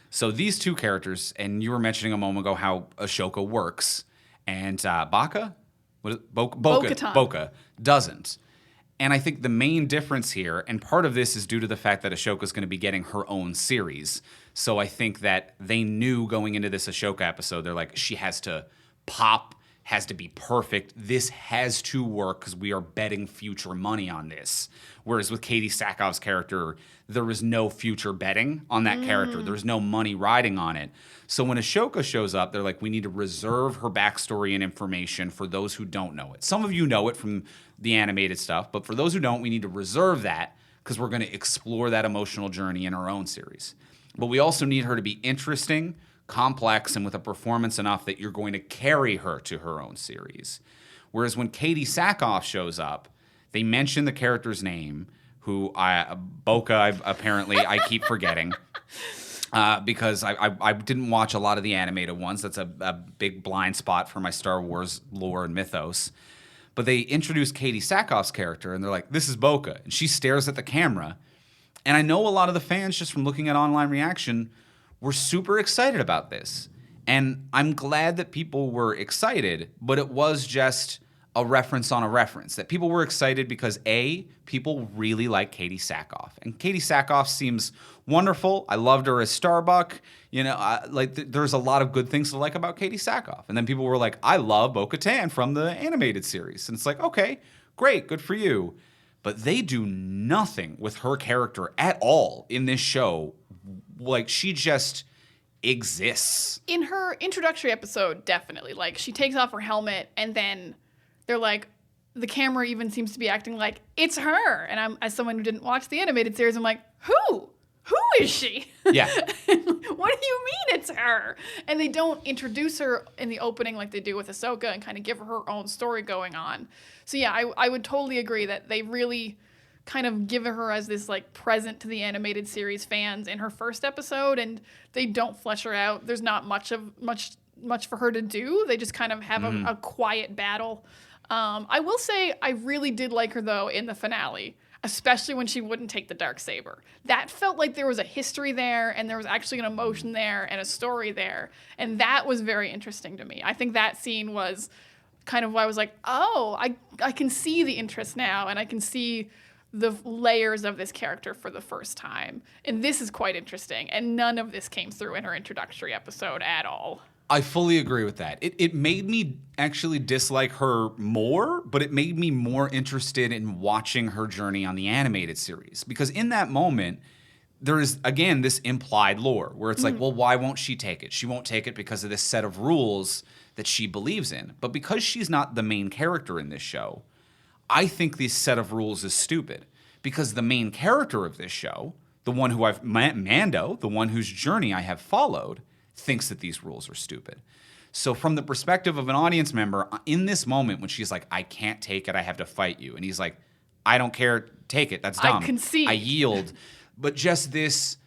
So these two characters, and you were mentioning a moment ago how Ahsoka works, and Boca doesn't. And I think the main difference here, and part of this is due to the fact that Ahsoka's going to be getting her own series. So I think that they knew going into this Ahsoka episode, they're like, she has to pop, has to be perfect. This has to work because we are betting future money on this. Whereas with Katie Sackhoff's character, there was no future betting on that character. There was no money riding on it. So when Ahsoka shows up, they're like, we need to reserve her backstory and information for those who don't know it. Some of you know it from the animated stuff, but for those who don't, we need to reserve that because we're going to explore that emotional journey in our own series. But we also need her to be interesting, complex, and with a performance enough that you're going to carry her to her own series. Whereas when Katie Sackhoff shows up, they mention the character's name, who apparently I keep forgetting. Because I didn't watch a lot of the animated ones. That's a big blind spot for my Star Wars lore and mythos. But they introduced Katie Sackhoff's character, and they're like, this is Boca. And she stares at the camera. And I know a lot of the fans, just from looking at online reaction, were super excited about this. And I'm glad that people were excited, but it was just a reference on a reference. That people were excited because, A, people really like Katie Sackhoff. And Katie Sackhoff seems wonderful. I loved her as Starbuck. You know, there's a lot of good things to like about Katie Sackhoff. And then people were like, I love Bo-Katan from the animated series. And it's like, okay, great, good for you. But they do nothing with her character at all in this show. Like, she just exists. In her introductory episode, definitely. Like, she takes off her helmet, and then they're like, the camera even seems to be acting like it's her. And I'm, as someone who didn't watch the animated series, I'm like, who? Who is she? Yeah. What do you mean it's her? And they don't introduce her in the opening like they do with Ahsoka and kind of give her own story going on. So yeah, I would totally agree that they really kind of give her as this like present to the animated series fans in her first episode, and they don't flesh her out. There's not much for her to do. They just kind of have a quiet battle. I will say I really did like her though in the finale. Especially when she wouldn't take the Darksaber. That felt like there was a history there, and there was actually an emotion there and a story there. And that was very interesting to me. I think that scene was kind of why I was like, oh, I can see the interest now, and I can see the layers of this character for the first time. And this is quite interesting. And none of this came through in her introductory episode at all. I fully agree with that. It made me actually dislike her more, but it made me more interested in watching her journey on the animated series. Because in that moment, there is, again, this implied lore where it's like, well, why won't she take it? She won't take it because of this set of rules that she believes in. But because she's not the main character in this show, I think this set of rules is stupid. Because the main character of this show, the one who Mando, the one whose journey I have followed, thinks that these rules are stupid. So from the perspective of an audience member, in this moment when she's like, I can't take it, I have to fight you. And he's like, I don't care, take it, that's dumb. I concede. I yield. But just this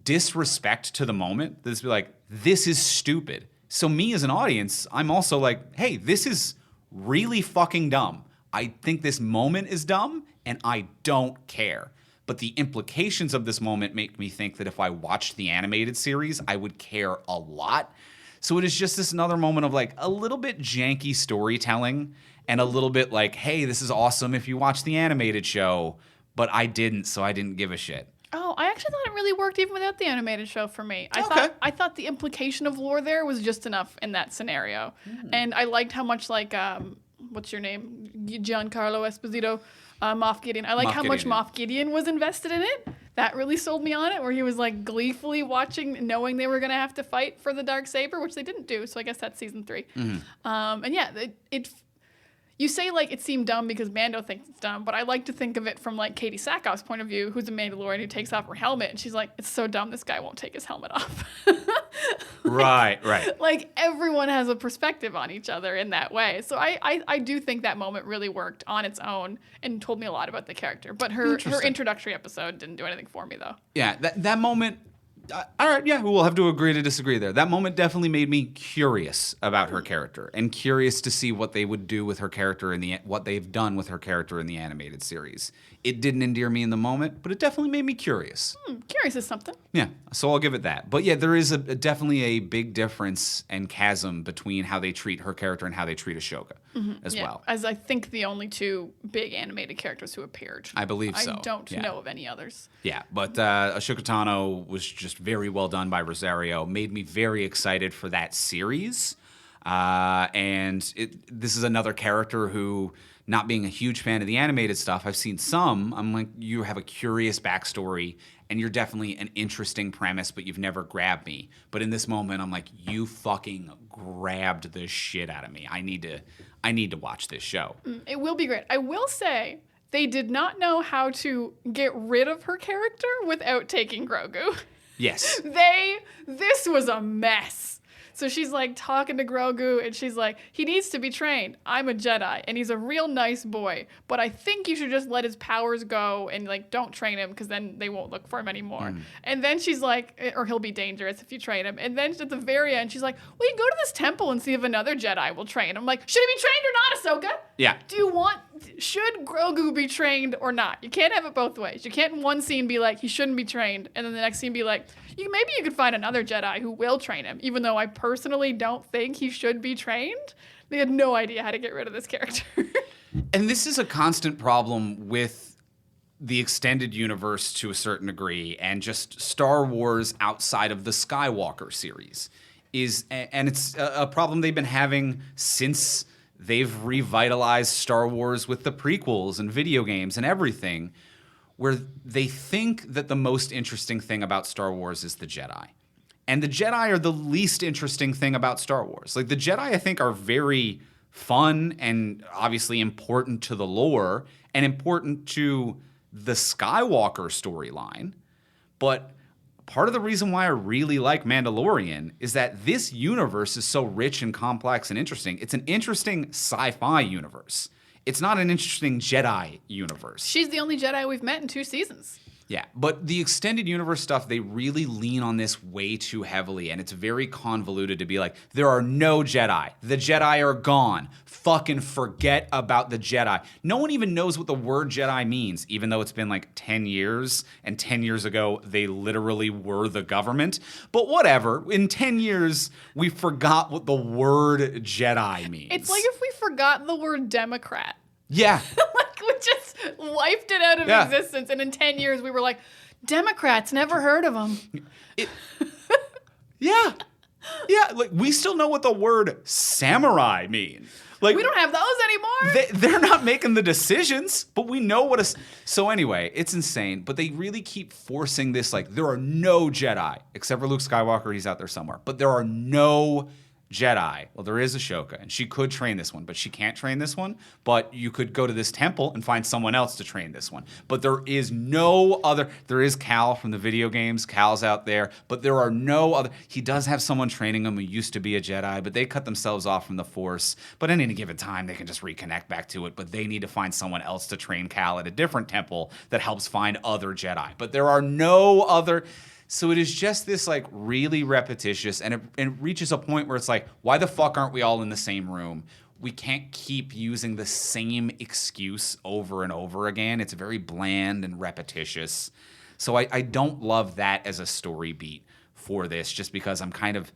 disrespect to the moment, this be like, this is stupid. So me as an audience, I'm also like, hey, this is really fucking dumb. I think this moment is dumb, and I don't care. But the implications of this moment make me think that if I watched the animated series, I would care a lot. So it is just this another moment of like a little bit janky storytelling and a little bit like, hey, this is awesome if you watch the animated show, but I didn't, so I didn't give a shit. Oh, I actually thought it really worked even without the animated show for me. I thought the implication of lore there was just enough in that scenario. And I liked how much like, what's your name? Giancarlo Esposito. Moff Gideon. I like how much Moff Gideon was invested in it. That really sold me on it, where he was like gleefully watching, knowing they were going to have to fight for the Darksaber, which they didn't do. So I guess that's season 3. And yeah, you say like it seemed dumb because Mando thinks it's dumb, but I like to think of it from like Katie Sackhoff's point of view, who's a Mandalorian who takes off her helmet, and she's like, it's so dumb this guy won't take his helmet off. Right. Like everyone has a perspective on each other in that way. So I do think that moment really worked on its own and told me a lot about the character. But her introductory episode didn't do anything for me though. Yeah, that moment. All right, yeah, we'll have to agree to disagree there. That moment definitely made me curious about her character and curious to see what they would do with her character what they've done with her character in the animated series. It didn't endear me in the moment, but it definitely made me curious. Curious is something. Yeah, so I'll give it that. But yeah, there is definitely a big difference and chasm between how they treat her character and how they treat Ahsoka as well. As I think the only two big animated characters who appeared. I believe so. I don't know of any others. Yeah, but Ahsoka Tano was just very well done by Rosario. Made me very excited for that series. And this is another character who, not being a huge fan of the animated stuff, I've seen some. I'm like, you have a curious backstory, and you're definitely an interesting premise, but you've never grabbed me. But in this moment, I'm like, you fucking grabbed the shit out of me. I need to watch this show. It will be great. I will say, they did not know how to get rid of her character without taking Grogu. Yes. This was a mess. So she's like talking to Grogu and she's like, he needs to be trained. I'm a Jedi and he's a real nice boy, but I think you should just let his powers go and like don't train him because then they won't look for him anymore. And then she's like, or he'll be dangerous if you train him. And then at the very end, she's like, well, you can go to this temple and see if another Jedi will train. I'm like, should he be trained or not, Ahsoka? Yeah. Should Grogu be trained or not? You can't have it both ways. You can't in one scene be like, he shouldn't be trained, and then the next scene be like, maybe you could find another Jedi who will train him, even though I personally don't think he should be trained. They had no idea how to get rid of this character. And this is a constant problem with the extended universe to a certain degree, and just Star Wars outside of the Skywalker series. And it's a problem they've been having since they've revitalized Star Wars with the prequels and video games and everything, where they think that the most interesting thing about Star Wars is the Jedi. And the Jedi are the least interesting thing about Star Wars. Like, the Jedi, I think, are very fun and obviously important to the lore and important to the Skywalker storyline. But part of the reason why I really like Mandalorian is that this universe is so rich and complex and interesting. It's an interesting sci-fi universe. It's not an interesting Jedi universe. She's the only Jedi we've met in 2 seasons. Yeah, but the extended universe stuff, they really lean on this way too heavily, and it's very convoluted to be like, there are no Jedi. The Jedi are gone. Fucking forget about the Jedi. No one even knows what the word Jedi means, even though it's been like 10 years, and 10 years ago, they literally were the government. But whatever, in 10 years, we forgot what the word Jedi means. It's like if we forgot the word Democrat. Yeah. Like, we just wiped it out of existence, and in 10 years we were like, Democrats, never heard of them. Yeah, like, we still know what the word samurai means. Like, we don't have those anymore. They're not making the decisions, but we know what a... So anyway, it's insane, but they really keep forcing this, like, there are no Jedi, except for Luke Skywalker, he's out there somewhere, but there are no Jedi. Well, there is Ahsoka, and she could train this one, but she can't train this one. But you could go to this temple and find someone else to train this one. But there is no other. There is Cal from the video games. Cal's out there, but there are no other. He does have someone training him who used to be a Jedi, but they cut themselves off from the Force. But at any given time, they can just reconnect back to it. But they need to find someone else to train Cal at a different temple that helps find other Jedi. But there are no other. So it is just this, like, really repetitious, and it reaches a point where it's like, why the fuck aren't we all in the same room? We can't keep using the same excuse over and over again. It's very bland and repetitious. So I don't love that as a story beat for this, just because I'm kind of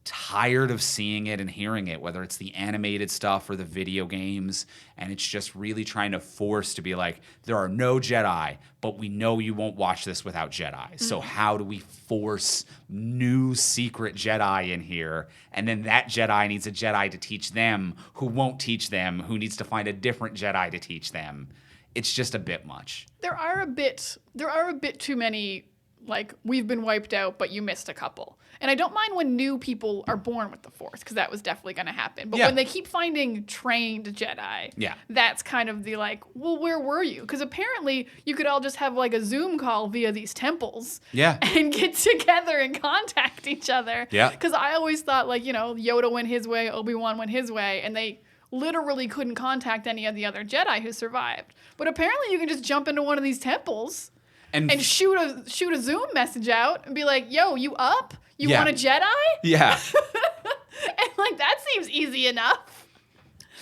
tired of seeing it and hearing it, whether it's the animated stuff or the video games, and it's just really trying to force to be like, there are no Jedi, but we know you won't watch this without Jedi. So how do we force new secret Jedi in here? And then that Jedi needs a Jedi to teach them, who won't teach them, who needs to find a different Jedi to teach them. It's just a bit much. There are a bit too many, like, we've been wiped out, but you missed a couple. And I don't mind when new people are born with the Force, because that was definitely going to happen. But when they keep finding trained Jedi, that's kind of the, like, well, where were you? Because apparently you could all just have, like, a Zoom call via these temples and get together and contact each other. Yeah. Because I always thought, like, Yoda went his way, Obi-Wan went his way, and they literally couldn't contact any of the other Jedi who survived. But apparently you can just jump into one of these temples and shoot a Zoom message out and be like, yo, you up? You want a Jedi? Yeah. And, like, that seems easy enough.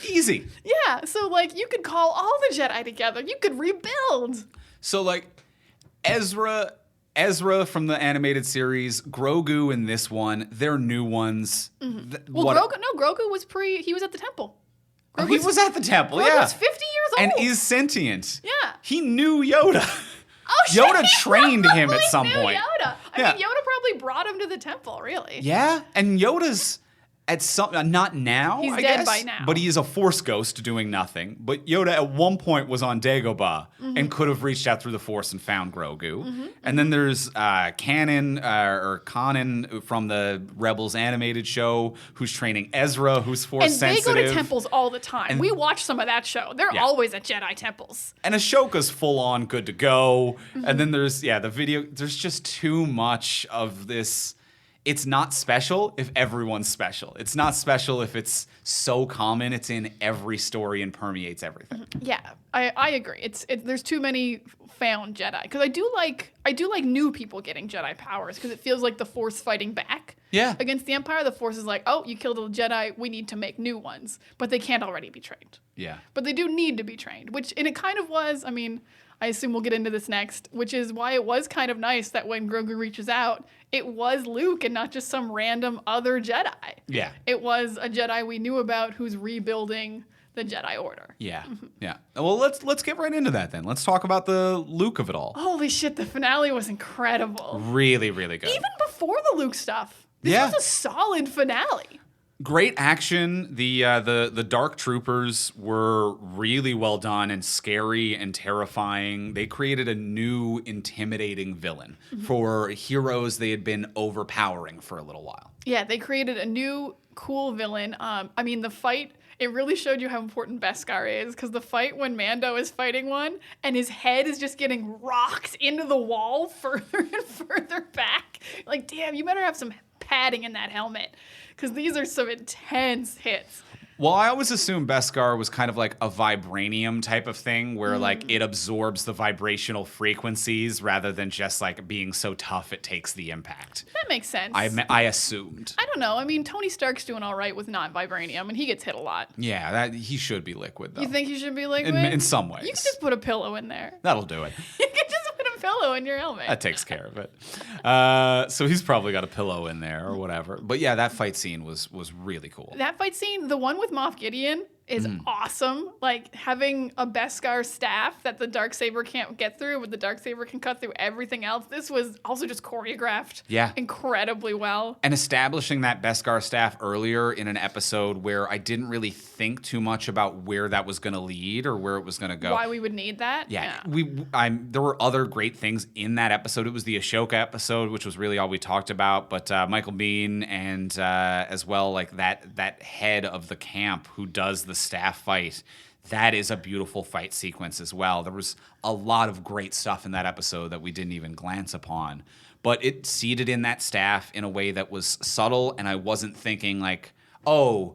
Easy. Yeah. So, like, you could call all the Jedi together. You could rebuild. So, like, Ezra from the animated series, Grogu in this one, they're new ones. Mm-hmm. Grogu was he was at the temple. He was at the temple, Grogu was 50 years old. And is sentient. Yeah. He knew Yoda. Oh, shit. Yoda trained him at some point. Yoda. I mean, Yoda probably brought him to the temple, really. Yeah, and Yoda's at some, not now, He's I dead guess, by now. but he is a Force ghost doing nothing. But Yoda at one point was on Dagobah and could have reached out through the Force and found Grogu. And then there's Kanan from the Rebels animated show who's training Ezra, who's Force sensitive. And they go to temples all the time. And we watch some of that show. They're always at Jedi temples. And Ahsoka's full on good to go. And then there's, the video. There's just too much of this. it's not special if everyone's special. It's not special if it's so common. It's in every story and permeates everything. Yeah, I agree. There's too many found Jedi, because I do like new people getting Jedi powers, because it feels like the Force fighting back. Yeah. Against the Empire, the Force is like, oh, you killed a Jedi, we need to make new ones, but they can't already be trained. Yeah. But they do need to be trained, and it kind of was. I mean, I assume we'll get into this next, which is why it was kind of nice that when Grogu reaches out, it was Luke and not just some random other Jedi. Yeah. It was a Jedi we knew about who's rebuilding the Jedi Order. Yeah. Yeah. Well, let's get right into that then. Let's talk about the Luke of it all. Holy shit, the finale was incredible. Really, really good. Even before the Luke stuff, this was a solid finale. Great action. The Dark Troopers were really well done and scary and terrifying. They created a new intimidating villain for heroes they had been overpowering for a little while. Yeah, they created a new cool villain. I mean, the fight, it really showed you how important Beskar is, because the fight when Mando is fighting one and his head is just getting rocked into the wall further and further back. Like, damn, you better have some padding in that helmet, because these are some intense hits. Well, I always assumed Beskar was kind of like a vibranium type of thing where like it absorbs the vibrational frequencies rather than just like being so tough it takes the impact. That makes sense. I assumed. I don't know. I mean, Tony Stark's doing all right with non-vibranium, and he gets hit a lot. Yeah, he should be liquid though. You think he should be liquid? In some ways. You can just put a pillow in there. That'll do it. You can just put a pillow in your helmet. That takes care of it. So he's probably got a pillow in there or whatever. But yeah, that fight scene was really cool. That fight scene, the one with Moff Gideon, is awesome. Like, having a Beskar staff that the Darksaber can't get through, but the Darksaber can cut through everything else. This was also just choreographed incredibly well. And establishing that Beskar staff earlier in an episode where I didn't really think too much about where that was going to lead or where it was going to go. Why we would need that? Yeah. There were other great things in that episode. It was the Ahsoka episode, which was really all we talked about. But Michael Biehn and as well, like that head of the camp who does the staff fight, that is a beautiful fight sequence as well. There was a lot of great stuff in that episode that we didn't even glance upon. But it seated in that staff in a way that was subtle, and I wasn't thinking like, oh,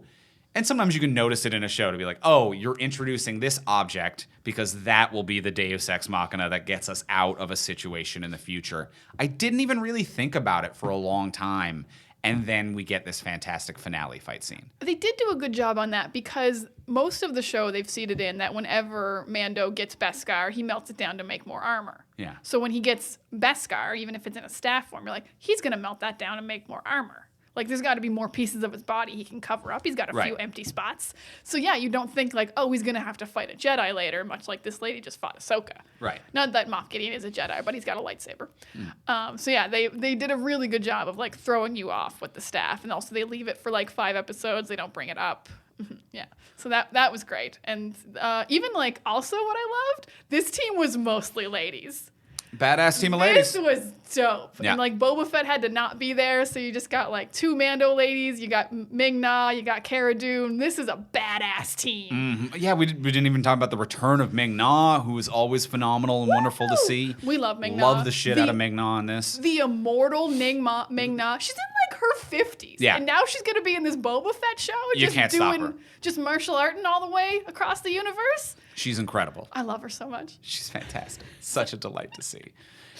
and sometimes you can notice it in a show to be like, oh, you're introducing this object because that will be the Deus Ex Machina that gets us out of a situation in the future. I didn't even really think about it for a long time. And then we get this fantastic finale fight scene. They did do a good job on that, because most of the show they've seeded in that whenever Mando gets Beskar, he melts it down to make more armor. Yeah. So when he gets Beskar, even if it's in a staff form, you're like, he's going to melt that down and make more armor. Like, there's got to be more pieces of his body he can cover up. He's got a few empty spots. So, yeah, you don't think, like, oh, he's going to have to fight a Jedi later, much like this lady just fought Ahsoka. Right. Not that Moff Gideon is a Jedi, but he's got a lightsaber. So, yeah, they did a really good job of, like, throwing you off with the staff. And also they leave it for, like, 5 episodes. They don't bring it up. Yeah. So that was great. And even, like, also what I loved, this team was mostly ladies. Badass team of ladies. This was dope. Yeah. And like Boba Fett had to not be there, so you just got like 2 Mando ladies. You got Ming-Na, you got Cara Dune. This is a badass team. Yeah, we didn't even talk about the return of Ming-Na, who is always phenomenal and wonderful to see. We love Ming-Na. Love the shit out of Ming-Na in this. The immortal Ming-Na. She's in like her 50s. Yeah. And now she's going to be in this Boba Fett show. You can't stop her. Just martial arting all the way across the universe. She's incredible. I love her so much. She's fantastic. Such a delight to see.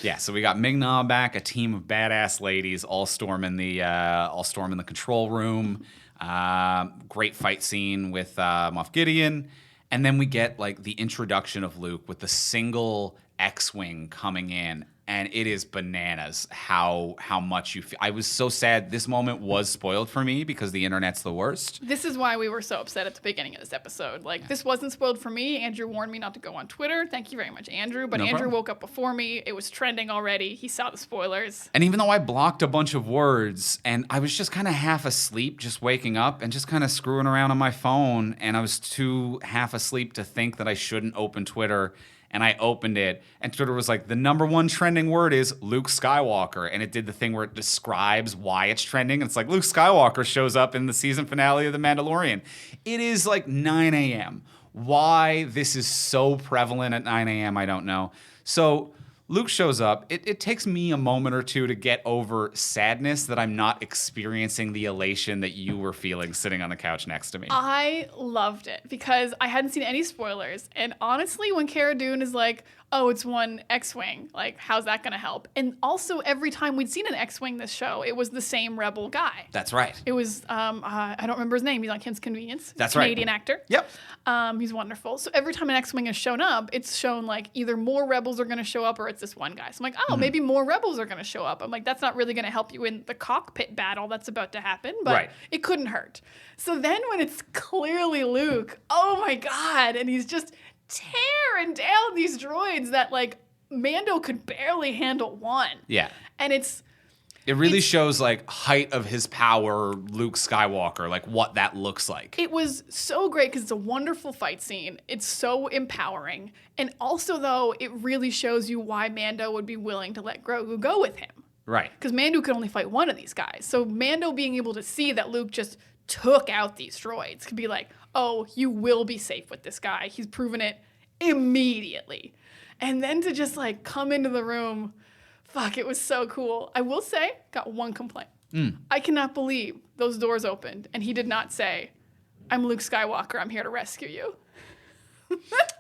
Yeah, so we got Ming-Na back, a team of badass ladies all storming the control room. Great fight scene with Moff Gideon, and then we get like the introduction of Luke with the single X-wing coming in. And it is bananas how much you feel. I was so sad. This moment was spoiled for me because the internet's the worst. This is why we were so upset at the beginning of this episode. Like, this wasn't spoiled for me. Andrew warned me not to go on Twitter. Thank you very much, Andrew. But Andrew woke up before me. It was trending already. He saw the spoilers. And even though I blocked a bunch of words, and I was just kind of half asleep, just waking up and just kind of screwing around on my phone, and I was too half asleep to think that I shouldn't open Twitter. And I opened it, and Twitter was like, the #1 trending word is Luke Skywalker. And it did the thing where it describes why it's trending. And it's like, Luke Skywalker shows up in the season finale of The Mandalorian. It is like 9 a.m. Why this is so prevalent at 9 a.m., I don't know. So Luke shows up. It takes me a moment or two to get over sadness that I'm not experiencing the elation that you were feeling sitting on the couch next to me. I loved it because I hadn't seen any spoilers. And honestly, when Cara Dune is like, oh, it's one X-Wing, like, how's that going to help? And also, every time we'd seen an X-Wing this show, it was the same Rebel guy. That's right. It was, I don't remember his name. He's on Kim's Convenience. That's right. Canadian actor. Yep. He's wonderful. So every time an X-Wing has shown up, it's shown like either more Rebels are going to show up or it's this one guy. So I'm like, oh, maybe more Rebels are going to show up. I'm like, that's not really going to help you in the cockpit battle that's about to happen, but it couldn't hurt. So then when it's clearly Luke, oh my God, and he's just tearing down these droids that like Mando could barely handle one. Yeah. And it really shows like height of his power, Luke Skywalker, like what that looks like. It was so great because it's a wonderful fight scene. It's so empowering. And also, though, it really shows you why Mando would be willing to let Grogu go with him. Right. Because Mando could only fight one of these guys. So Mando being able to see that Luke just took out these droids could be like, oh, you will be safe with this guy. He's proven it immediately. And then to just like come into the room, fuck, it was so cool. I will say, got one complaint. I cannot believe those doors opened and he did not say, I'm Luke Skywalker, I'm here to rescue you.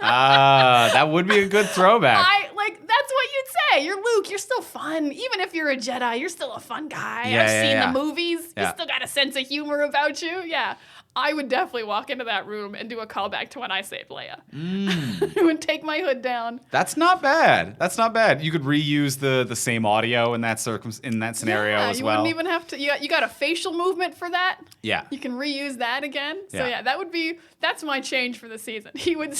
That would be a good throwback. That's what you'd say. You're Luke, you're still fun. Even if you're a Jedi, you're still a fun guy. I've seen the movies. You still got a sense of humor about you. Yeah. I would definitely walk into that room and do a callback to when I saved Leia. I would take my hood down. That's not bad. That's not bad. You could reuse the same audio in that scenario as well. You wouldn't even have to. You got a facial movement for that. Yeah. You can reuse that again. So that's my change for the season. He would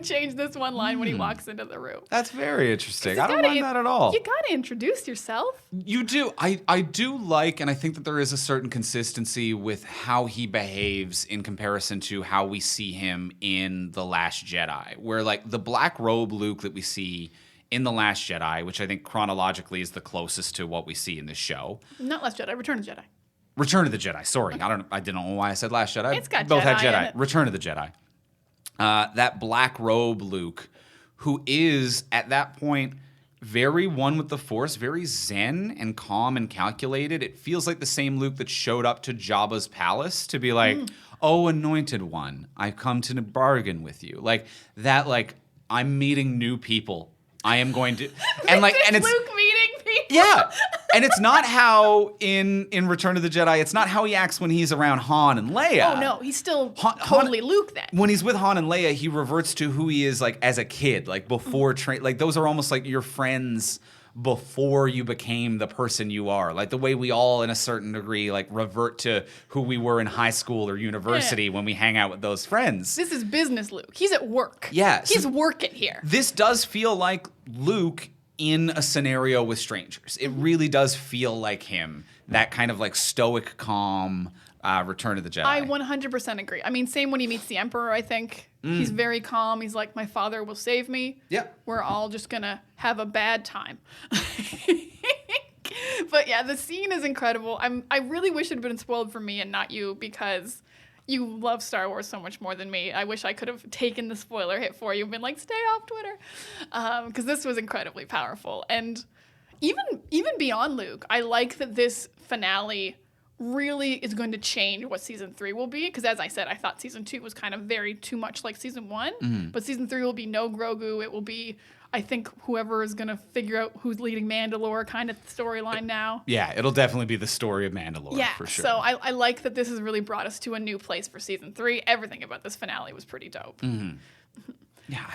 change this one line when he walks into the room. That's very interesting. I don't mind that at all. You got to introduce yourself. You do. I do like, and I think that there is a certain consistency with how he behaves in comparison to how we see him in The Last Jedi, where like the black robe Luke that we see in The Last Jedi, which I think chronologically is the closest to what we see in this show. Not Last Jedi, Return of the Jedi. Return of the Jedi. Sorry, Okay. I didn't know why I said Last Jedi. It's got both Jedi had Jedi. in it. Return of the Jedi. That black robe Luke, who is at that point very one with the Force, very zen and calm and calculated. It feels like the same Luke that showed up to Jabba's palace to be like, oh, anointed one, I've come to bargain with you. Like that, like, I'm meeting new people. I am going to, and like, and it's Luke meeting people. Yeah, and it's not how in Return of the Jedi. It's not how he acts when he's around Han and Leia. Oh no, he's still totally Luke then. When he's with Han and Leia, he reverts to who he is like as a kid, like before like those are almost like your friends before you became the person you are. Like the way we all, in a certain degree, like revert to who we were in high school or university when we hang out with those friends. This is business Luke. He's at work. Yeah. He's working here. This does feel like Luke in a scenario with strangers. It really does feel like him. That kind of like stoic, calm Return of the Jedi. I 100% agree. I mean, same when he meets the Emperor, I think. He's very calm. He's like, my father will save me. Yep. We're all just going to have a bad time. But yeah, the scene is incredible. I really wish it had been spoiled for me and not you because you love Star Wars so much more than me. I wish I could have taken the spoiler hit for you and been like, stay off Twitter. Because this was incredibly powerful. And even beyond Luke, I like that this finale really is going to change what season 3 will be. Because as I said, I thought season 2 was kind of very too much like season 1. But season 3 will be no Grogu. It will be, I think, whoever is going to figure out who's leading Mandalore kind of storyline now. Yeah, it'll definitely be the story of Mandalore for sure. So I like that this has really brought us to a new place for season 3. Everything about this finale was pretty dope. Yeah,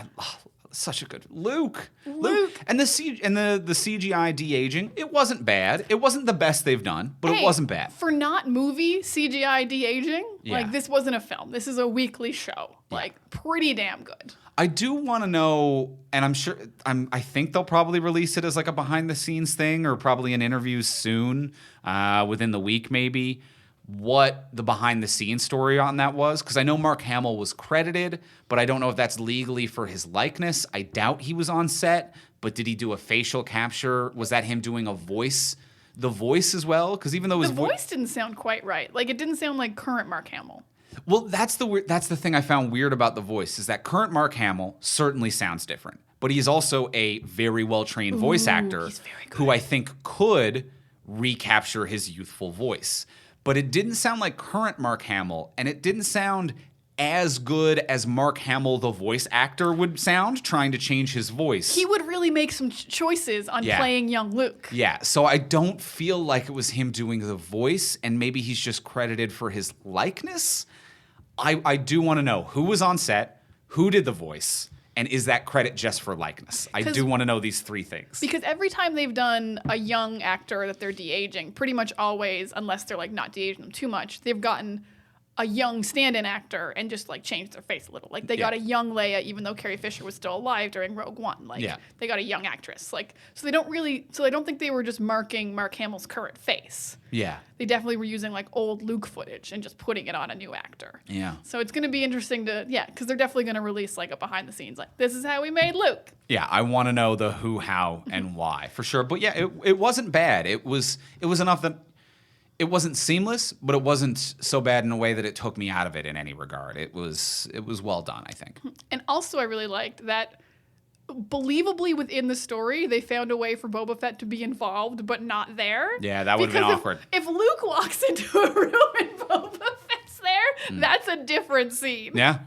such a good Luke. And the CGI de-aging, it wasn't bad. It wasn't the best they've done, but it wasn't bad. For not movie CGI de-aging, like this wasn't a film. This is a weekly show. Like pretty damn good. I do want to know, and I think they'll probably release it as like a behind the scenes thing or probably in interviews soon, within the week maybe, what the behind the scenes story on that was. Because I know Mark Hamill was credited, but I don't know if that's legally for his likeness. I doubt he was on set, but did he do a facial capture? Was that him doing a voice? The voice as well? Because even though his voice didn't sound quite right. Like it didn't sound like current Mark Hamill. Well, that's the thing I found weird about the voice is that current Mark Hamill certainly sounds different. but he's also a very well-trained voice actor he's very good. who I think could recapture his youthful voice. But it didn't sound like current Mark Hamill, and it didn't sound as good as Mark Hamill, the voice actor, would sound trying to change his voice. He would really make some choices on playing young Luke. Yeah, so I don't feel like it was him doing the voice, and maybe he's just credited for his likeness. I do want to know who was on set, who did the voice, and is that credit just for likeness? I do want to know these three things. Because every time they've done a young actor that they're de-aging, pretty much always, unless they're like not de-aging them too much, they've gotten a young stand-in actor and just like changed their face a little. Like they got a young Leia, even though Carrie Fisher was still alive during Rogue One. Like they got a young actress. Like so I don't think they were just marking Mark Hamill's current face. Yeah. They definitely were using like old Luke footage and just putting it on a new actor. Yeah. So it's going to be interesting to because they're definitely going to release like a behind the scenes like this is how we made Luke. Yeah, I want to know the who, how, and why for sure. But yeah, it wasn't bad. It was enough that it wasn't seamless, but it wasn't so bad in a way that it took me out of it in any regard. It was well done, I think. And also I really liked that believably within the story, they found a way for Boba Fett to be involved, but not there. Yeah, that would have been awkward. If Luke walks into a room and Boba Fett's there, that's a different scene. Yeah.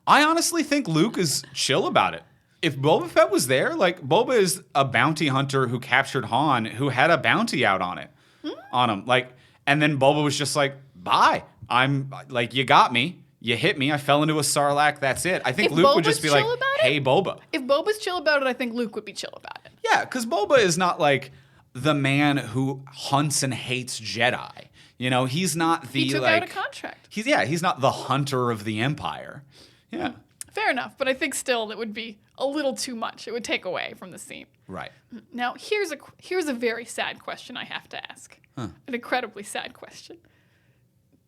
I honestly think Luke is chill about it. If Boba Fett was there, like Boba is a bounty hunter who captured Han, who had a bounty out on him. Like, and then Boba was just like, bye. I'm like, you got me. You hit me. I fell into a sarlacc. That's it. I think Luke would just be like, hey, Boba. If Boba's chill about it, I think Luke would be chill about it. Yeah, because Boba is not like the man who hunts and hates Jedi. You know, he's not the He took out a contract. He's not the hunter of the Empire. Yeah. Fair enough, but I think still it would be a little too much. It would take away from the scene. Right. Now, here's a very sad question I have to ask. An incredibly sad question.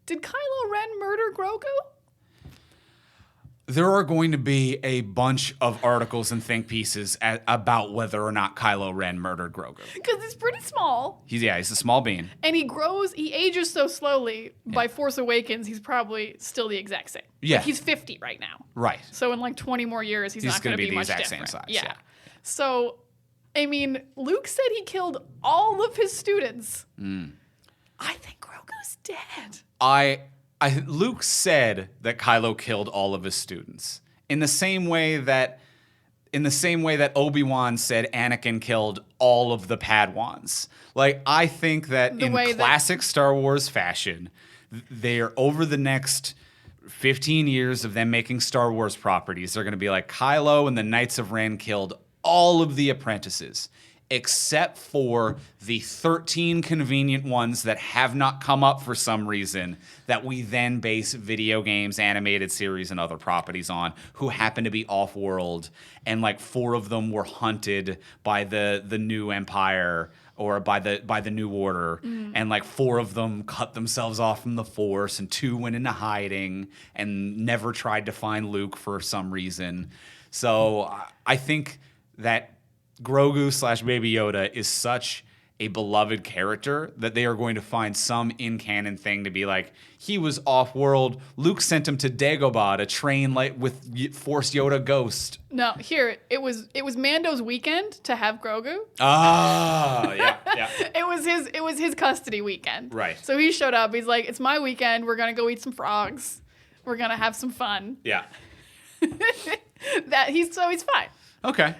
Did Kylo Ren murder Grogu? There are going to be a bunch of articles and think pieces about whether or not Kylo Ren murdered Grogu. Because he's pretty small. He's a small being. And he ages so slowly. By Force Awakens, he's probably still the exact same. Yeah. Like he's 50 right now. Right. So in like 20 more years, he's not going to be much exact different. same size. Yeah. So, I mean, Luke said he killed all of his students. I think Grogu's dead. Luke said that Kylo killed all of his students. In the same way that Obi-Wan said Anakin killed all of the Padawans. Like, I think that in classic Star Wars fashion, they're over the next 15 years of them making Star Wars properties, they're going to be like, Kylo and the Knights of Ren killed all of the apprentices, except for the 13 convenient ones that have not come up for some reason that we then base video games, animated series, and other properties on, who happen to be off-world, and like 4 of them were hunted by the new Empire or by the New Order, and like 4 of them cut themselves off from the Force, and 2 went into hiding and never tried to find Luke for some reason. So I think that Grogu / Baby Yoda is such a beloved character that they are going to find some in-canon thing to be like, he was off-world. Luke sent him to Dagobah to train like with Force Yoda Ghost. No, here it was Mando's weekend to have Grogu. Ah, yeah. It was his custody weekend. Right. So he showed up. He's like, it's my weekend. We're gonna go eat some frogs. We're gonna have some fun. Yeah. He's fine. Okay.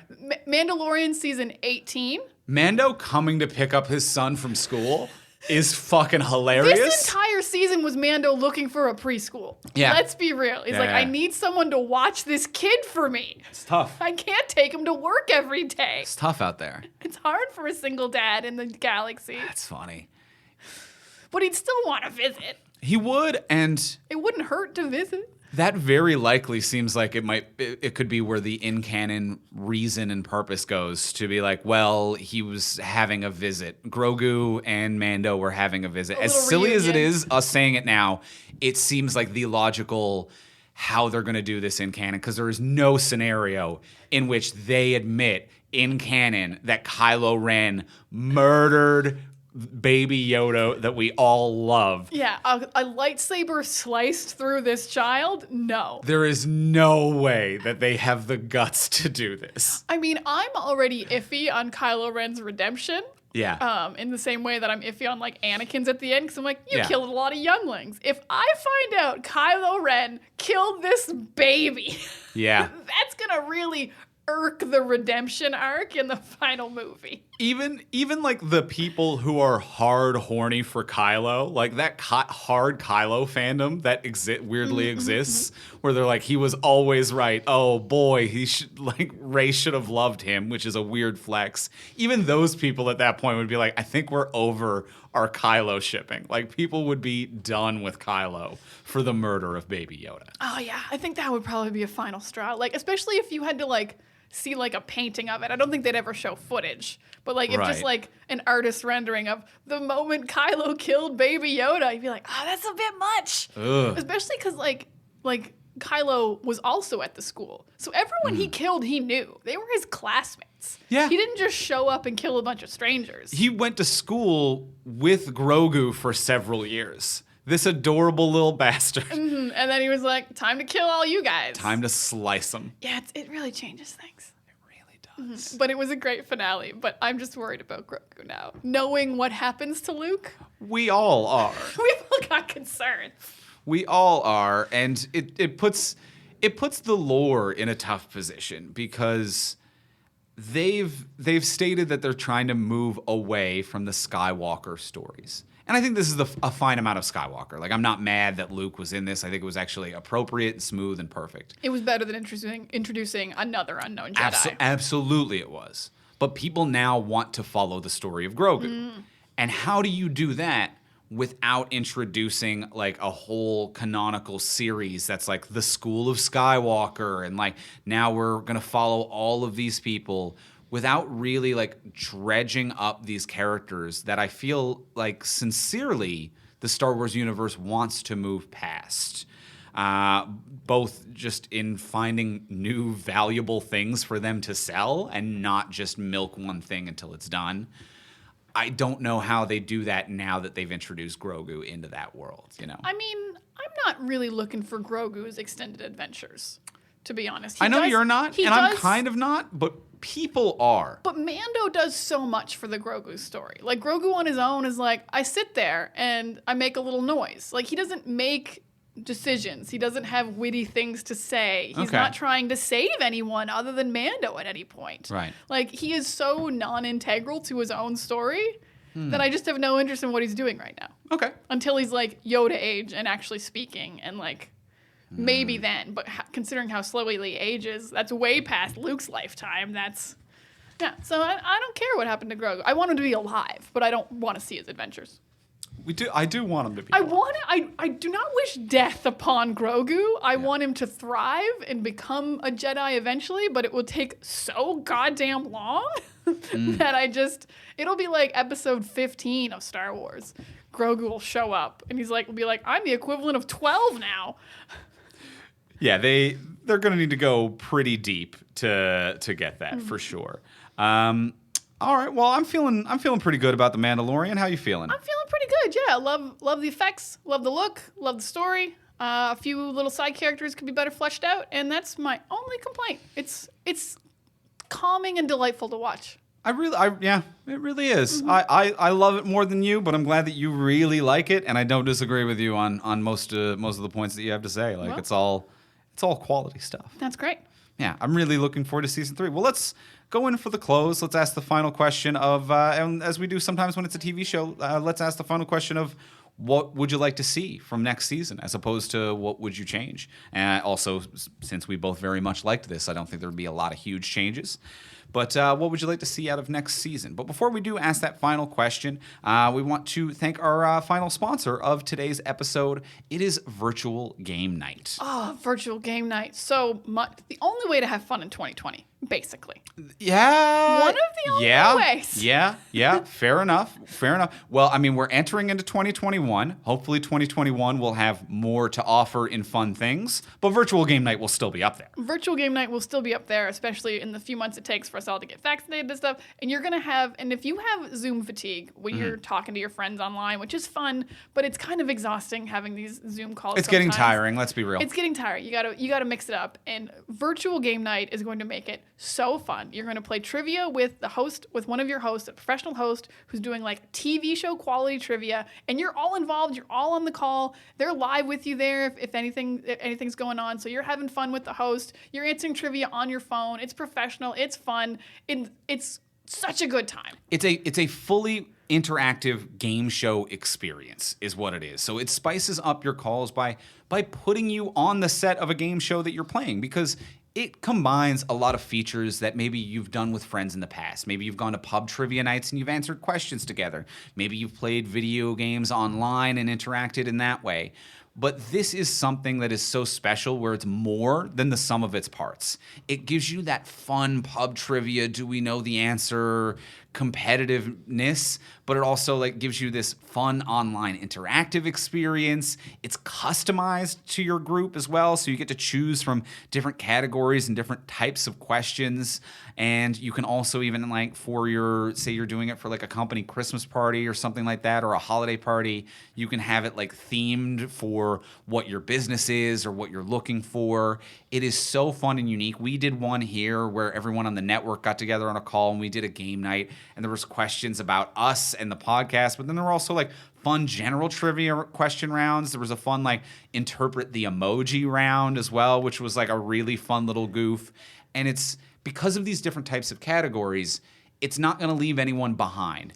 Mandalorian season 18. Mando coming to pick up his son from school is fucking hilarious. This entire season was Mando looking for a preschool. Yeah. Let's be real. He's I need someone to watch this kid for me. It's tough. I can't take him to work every day. It's tough out there. It's hard for a single dad in the galaxy. That's funny. But he'd still want to visit. He would, and it wouldn't hurt to visit. That very likely seems like it could be where the in-canon reason and purpose goes, to be like, well, he was having a visit. Grogu and Mando were having a visit. As silly as it is, us saying it now, it seems like the logical how they're going to do this in canon, because there is no scenario in which they admit in canon that Kylo Ren murdered baby Yoda that we all love. Yeah, a lightsaber sliced through this child? No. There is no way that they have the guts to do this. I mean, I'm already iffy on Kylo Ren's redemption. Yeah. In the same way that I'm iffy on like Anakin's at the end, because I'm like, you Yeah. killed a lot of younglings. If I find out Kylo Ren killed this baby, Yeah. that's gonna really irk the redemption arc in the final movie. Even like the people who are hard horny for Kylo, like that hard Kylo fandom that weirdly exists, where they're like, he was always right. Oh boy, Rey should have loved him, which is a weird flex. Even those people at that point would be like, I think we're over our Kylo shipping. Like people would be done with Kylo for the murder of Baby Yoda. Oh yeah, I think that would probably be a final straw. Like especially if you had to like see like a painting of it. I don't think they'd ever show footage. But like if just like an artist rendering of the moment Kylo killed Baby Yoda, you'd be like, oh, that's a bit much. Ugh. Especially because like Kylo was also at the school. So everyone he killed, he knew. They were his classmates. Yeah. He didn't just show up and kill a bunch of strangers. He went to school with Grogu for several years. This adorable little bastard. And then he was like, time to kill all you guys. Time to slice him. Yeah, it really changes things. It really does. But it was a great finale. But I'm just worried about Grogu now. Knowing what happens to Luke, We all are. we've all got concerns. We all are, and it puts the lore in a tough position because they've stated that they're trying to move away from the Skywalker stories. And I think this is a fine amount of Skywalker. Like, I'm not mad that Luke was in this. I think it was actually appropriate, smooth, and perfect. It was better than introducing another unknown Jedi. Absolutely it was. But people now want to follow the story of Grogu. And how do you do that without introducing, like, a whole canonical series that's, like, the School of Skywalker, and, like, now we're going to follow all of these people without really like dredging up these characters that I feel like sincerely the Star Wars universe wants to move past. Both just in finding new valuable things for them to sell and not just milk one thing until it's done. I don't know how they do that now that they've introduced Grogu into that world, you know? I mean, I'm not really looking for Grogu's extended adventures, to be honest. I know you're not, and I'm kind of not, but people are. But Mando does so much for the Grogu story. Like, Grogu on his own is like, I sit there and I make a little noise. Like, he doesn't make decisions. He doesn't have witty things to say. He's not trying to save anyone other than Mando at any point. Right. Like, he is so non-integral to his own story that I just have no interest in what he's doing right now. Okay. Until he's, like, Yoda age and actually speaking and, like, maybe then, but considering how slowly he ages, that's way past Luke's lifetime. So I don't care what happened to Grogu. I want him to be alive, but I don't want to see his adventures. I do want him to be. I do not wish death upon Grogu. I want him to thrive and become a Jedi eventually, but it will take so goddamn long that it'll be like episode 15 of Star Wars. Grogu will show up and will be like, I'm the equivalent of 12 now. Yeah, they're going to need to go pretty deep to get that for sure. All right, well, I'm feeling pretty good about The Mandalorian. How you feeling? I'm feeling pretty good. Yeah, love the effects, love the look, love the story. A few little side characters could be better fleshed out, and that's my only complaint. It's calming and delightful to watch. It really is. I love it more than you, but I'm glad that you really like it, and I don't disagree with you on most of the points that you have to say. Like, it's all quality stuff. That's great. Yeah, I'm really looking forward to season 3. Well, let's go in for the close. Let's ask the final question of, and as we do sometimes when it's a TV show, let's ask the final question of, what would you like to see from next season, as opposed to what would you change? And also, since we both very much liked this, I don't think there would be a lot of huge changes. But what would you like to see out of next season? But before we do ask that final question, we want to thank our final sponsor of today's episode. It is Virtual Game Night. Oh, Virtual Game Night. So much. The only way to have fun in 2020, basically. Yeah. One of the only ways. Yeah. Fair enough. Well, I mean, we're entering into 2021. Hopefully 2021 will have more to offer in fun things, but Virtual Game Night will still be up there. Virtual Game Night will still be up there, especially in the few months it takes for us us all to get vaccinated and stuff. And you're going to have, and if you have Zoom fatigue when you're talking to your friends online, which is fun, but it's kind of exhausting having these Zoom calls. It's getting tiring. Let's be real. It's getting tiring. You gotta mix it up. And virtual game night is going to make it so fun. You're going to play trivia with the host, with one of your hosts, a professional host who's doing like TV show quality trivia, and you're all involved. You're all on the call. They're live with you there if anything's going on. So you're having fun with the host. You're answering trivia on your phone. It's professional. It's fun. It's such a good time. It's a fully interactive game show experience is what it is. So it spices up your calls by putting you on the set of a game show that you're playing, because it combines a lot of features that maybe you've done with friends in the past. Maybe you've gone to pub trivia nights and you've answered questions together. Maybe you've played video games online and interacted in that way. But this is something that is so special where it's more than the sum of its parts. It gives you that fun pub trivia, do we know the answer, competitiveness, but it also like gives you this fun online interactive experience. It's customized to your group as well, so you get to choose from different categories and different types of questions. And you can also even like for your, say you're doing it for like a company Christmas party or something like that, or a holiday party, you can have it like themed for what your business is or what you're looking for. It is so fun and unique. We did one here where everyone on the network got together on a call and we did a game night, and there was questions about us and the podcast, but then there were also like fun general trivia question rounds. There was a fun like interpret the emoji round as well, which was like a really fun little goof. And it's because of these different types of categories, it's not going to leave anyone behind.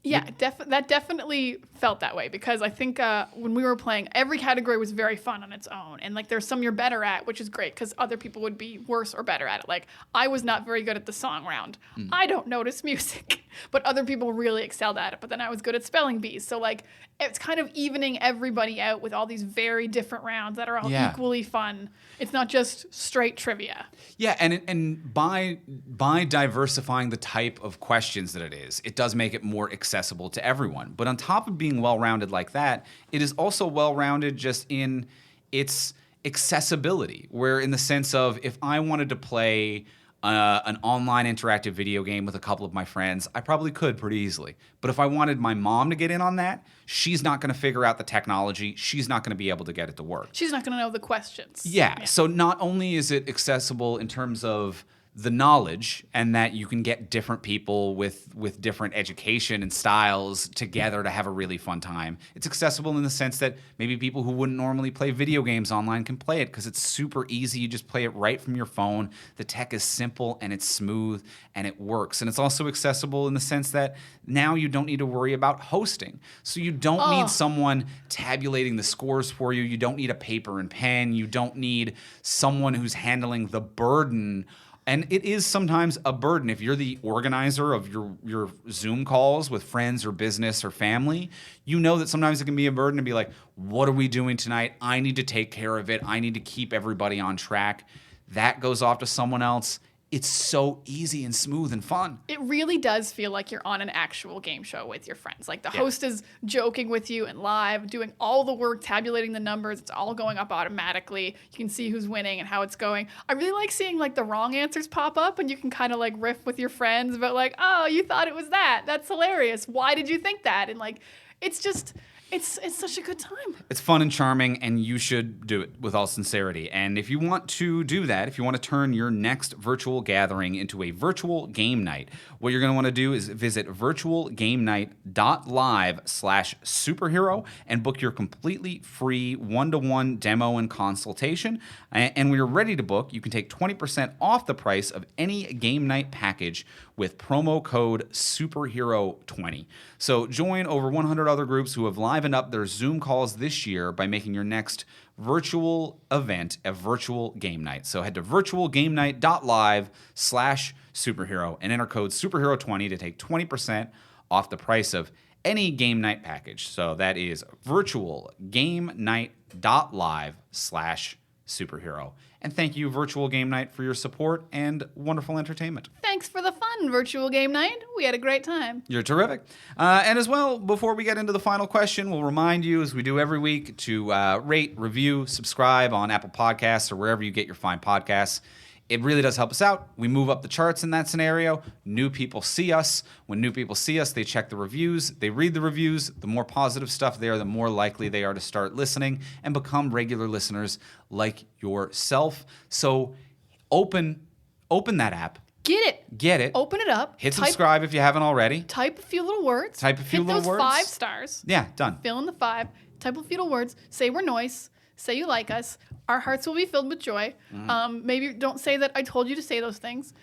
Yeah, that definitely felt that way, because I think when we were playing, every category was very fun on its own. And like there's some you're better at, which is great because other people would be worse or better at it. Like I was not very good at the song round. I don't notice music, but other people really excelled at it. But then I was good at spelling bees. So like it's kind of evening everybody out with all these very different rounds that are all equally fun. It's not just straight trivia. Yeah, and by diversifying the type of questions that it is, it does make it more accessible to everyone. But on top of being well-rounded like that, it is also well-rounded just in its accessibility, where in the sense of if I wanted to play an online interactive video game with a couple of my friends, I probably could pretty easily. But if I wanted my mom to get in on that, she's not going to figure out the technology. She's not going to be able to get it to work. She's not going to know the questions. Yeah. So not only is it accessible in terms of the knowledge and that you can get different people with different education and styles together to have a really fun time. It's accessible in the sense that maybe people who wouldn't normally play video games online can play it because it's super easy. You just play it right from your phone. The tech is simple and it's smooth and it works. And it's also accessible in the sense that now you don't need to worry about hosting. So you don't need someone tabulating the scores for you. You don't need a paper and pen. You don't need someone who's handling the burden. And it is sometimes a burden if you're the organizer of your Zoom calls with friends or business or family. You know that sometimes it can be a burden to be like, what are we doing tonight? I need to take care of it. I need to keep everybody on track. That goes off to someone else. It's so easy and smooth and fun. It really does feel like you're on an actual game show with your friends. Like the host is joking with you and live, doing all the work, tabulating the numbers. It's all going up automatically. You can see who's winning and how it's going. I really like seeing like the wrong answers pop up, and you can kind of like riff with your friends about like, oh, you thought it was that. That's hilarious. Why did you think that? And like, it's just... It's such a good time. It's fun and charming, and you should do it with all sincerity. And if you want to do that, if you want to turn your next virtual gathering into a virtual game night, what you're going to want to do is visit virtualgamenight.live/superhero and book your completely free one-to-one demo and consultation. And when you're ready to book, you can take 20% off the price of any game night package with promo code SUPERHERO20. So join over 100 other groups who have livened up their Zoom calls this year by making your next virtual event a virtual game night. So head to virtualgamenight.live/superhero and enter code SUPERHERO20 to take 20% off the price of any game night package. So that is virtualgamenight.live/superhero. And thank you, Virtual Game Night, for your support and wonderful entertainment. Thanks for the fun, Virtual Game Night. We had a great time. You're terrific. And as well, before we get into the final question, we'll remind you, as we do every week, to rate, review, subscribe on Apple Podcasts or wherever you get your fine podcasts. It really does help us out. We move up the charts in that scenario. New people see us. When new people see us, they check the reviews. They read the reviews. The more positive stuff there, the more likely they are to start listening and become regular listeners like yourself. So open that app. Get it. Open it up. Hit subscribe if you haven't already. Type a few little words. Hit those 5 stars. Yeah, done. Fill in the 5. Type a few little words. Say we're nice. Say you like us. Our hearts will be filled with joy. Maybe don't say that I told you to say those things.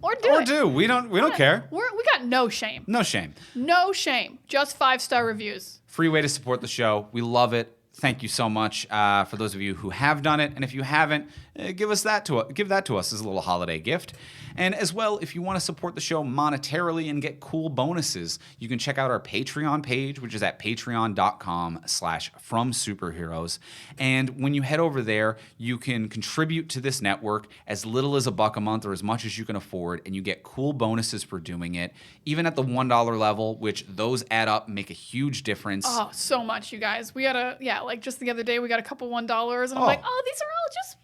or do. We don't care. We got no shame. No shame. No shame. Just 5-star reviews. Free way to support the show. We love it. Thank you so much for those of you who have done it. And if you haven't, give that to us as a little holiday gift. And as well, if you want to support the show monetarily and get cool bonuses, you can check out our Patreon page, which is at patreon.com/FromSuperheroes. And when you head over there, you can contribute to this network as little as $1 a month or as much as you can afford, and you get cool bonuses for doing it. Even at the $1 level, which those add up, make a huge difference. Oh, so much, you guys. We got like just the other day, we got a couple $1, and I'm like, oh, these are all just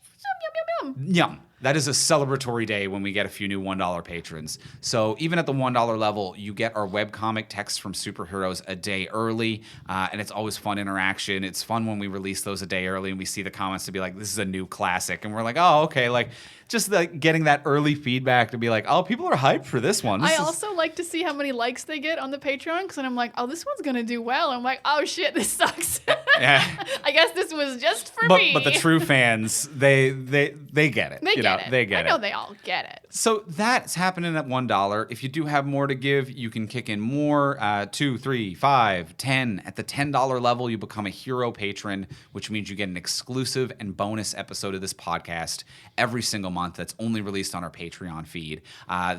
yum. Yum. That is a celebratory day when we get a few new $1 patrons. So even at the $1 level, you get our webcomic text from Superheroes a day early, and it's always fun interaction. It's fun when we release those a day early and we see the comments to be like, this is a new classic. And we're like, oh, okay. Like, just getting that early feedback to be like, oh, people are hyped for this one. I also like to see how many likes they get on the Patreon, because then I'm like, oh, this one's going to do well. I'm like, oh, shit, this sucks. Yeah. I guess this was just for me. But the true fans, they get it. They get it. They get it. I know they all get it. So that's happening at $1. If you do have more to give, you can kick in more, 2, 3, 5, 10. At the $10 level, you become a hero patron, which means you get an exclusive and bonus episode of this podcast every single month that's only released on our Patreon feed.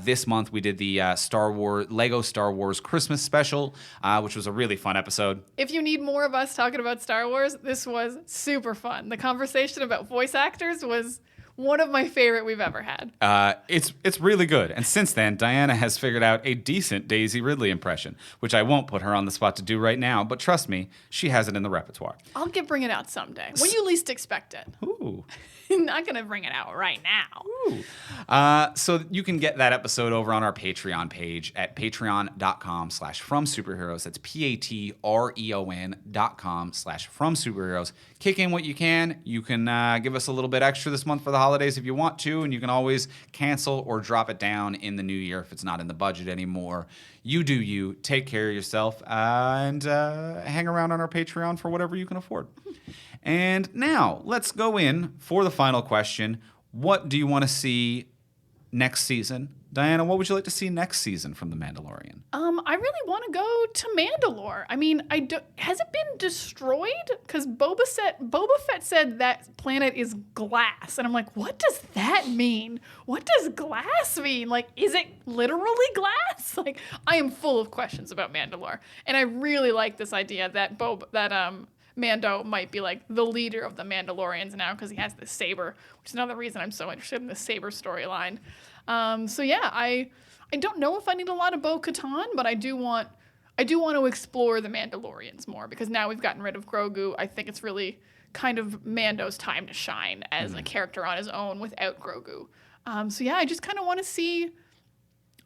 This month, we did the Lego Star Wars Christmas special, which was a really fun episode. If you need more of us talking about Star Wars, this was super fun. The conversation about voice actors was one of my favorite we've ever had. It's really good. And since then, Diana has figured out a decent Daisy Ridley impression, which I won't put her on the spot to do right now, but trust me, she has it in the repertoire. I'll bring it out someday, when you least expect it. Ooh. Not going to bring it out right now. Ooh. So you can get that episode over on our Patreon page at patreon.com/FromSuperheroes. That's patreon.com/FromSuperheroes. Kick in what you can. You can give us a little bit extra this month for the holidays if you want to, and you can always cancel or drop it down in the new year if it's not in the budget anymore. You do you. Take care of yourself, and hang around on our Patreon for whatever you can afford. And now, let's go in for the final question. What do you want to see next season? Diana, what would you like to see next season from The Mandalorian? I really want to go to Mandalore. I mean, has it been destroyed? Because Boba Fett said that planet is glass. And I'm like, what does that mean? What does glass mean? Like, is it literally glass? Like, I am full of questions about Mandalore. And I really like this idea that Mando might be like the leader of the Mandalorians now because he has the saber, which is another reason I'm so interested in the saber storyline. So yeah, I don't know if I need a lot of Bo-Katan, but I do want to explore the Mandalorians more, because now we've gotten rid of Grogu. I think it's really kind of Mando's time to shine as a character on his own without Grogu. So yeah, I just kind of want to see.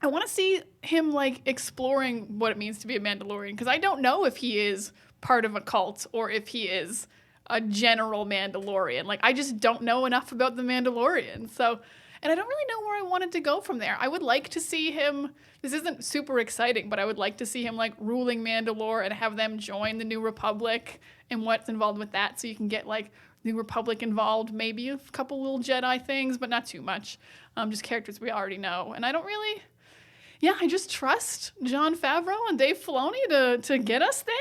I want to see him like exploring what it means to be a Mandalorian, because I don't know if he is part of a cult or if he is a general Mandalorian. Like, I just don't know enough about the Mandalorian. So, and I don't really know where I wanted to go from there. I would like to see him, this isn't super exciting, but I would like to see him like ruling Mandalore and have them join the New Republic and what's involved with that. So you can get like New Republic involved, maybe a couple little Jedi things, but not too much. Just characters we already know. And I just trust Jon Favreau and Dave Filoni to get us there.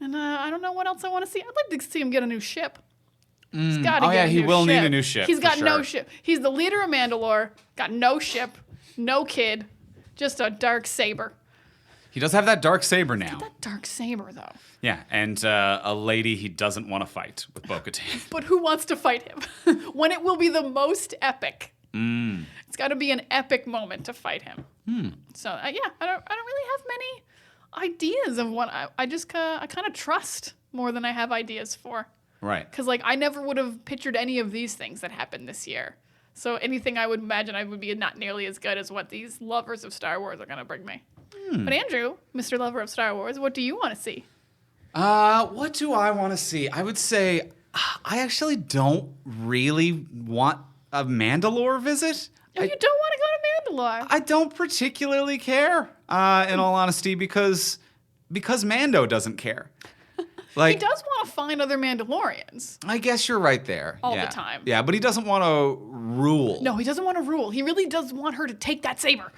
And I don't know what else I want to see. I'd like to see him get a new ship. He's got to get a new ship. He will need a new ship. He's got no ship. He's the leader of Mandalore, got no ship, no kid, just a dark saber. He does have that dark saber now. That dark saber, though. Yeah, and a lady he doesn't want to fight with Bo-Katan. But who wants to fight him? When it will be the most epic. It's got to be an epic moment to fight him. So, I don't really have many ideas of what I kind of trust more than I have ideas for. Right. Because, like, I never would have pictured any of these things that happened this year. So anything I would imagine I would be not nearly as good as what these lovers of Star Wars are going to bring me. But Andrew, Mr. Lover of Star Wars, what do you want to see? What do I want to see? I would say I actually don't really want a Mandalore visit. Oh, you don't want to go to Mandalore? I don't particularly care, in all honesty, because Mando doesn't care. Like, he does want to find other Mandalorians. I guess you're right there. All the time. Yeah, but he doesn't want to rule. No, he doesn't want to rule. He really does want her to take that saber.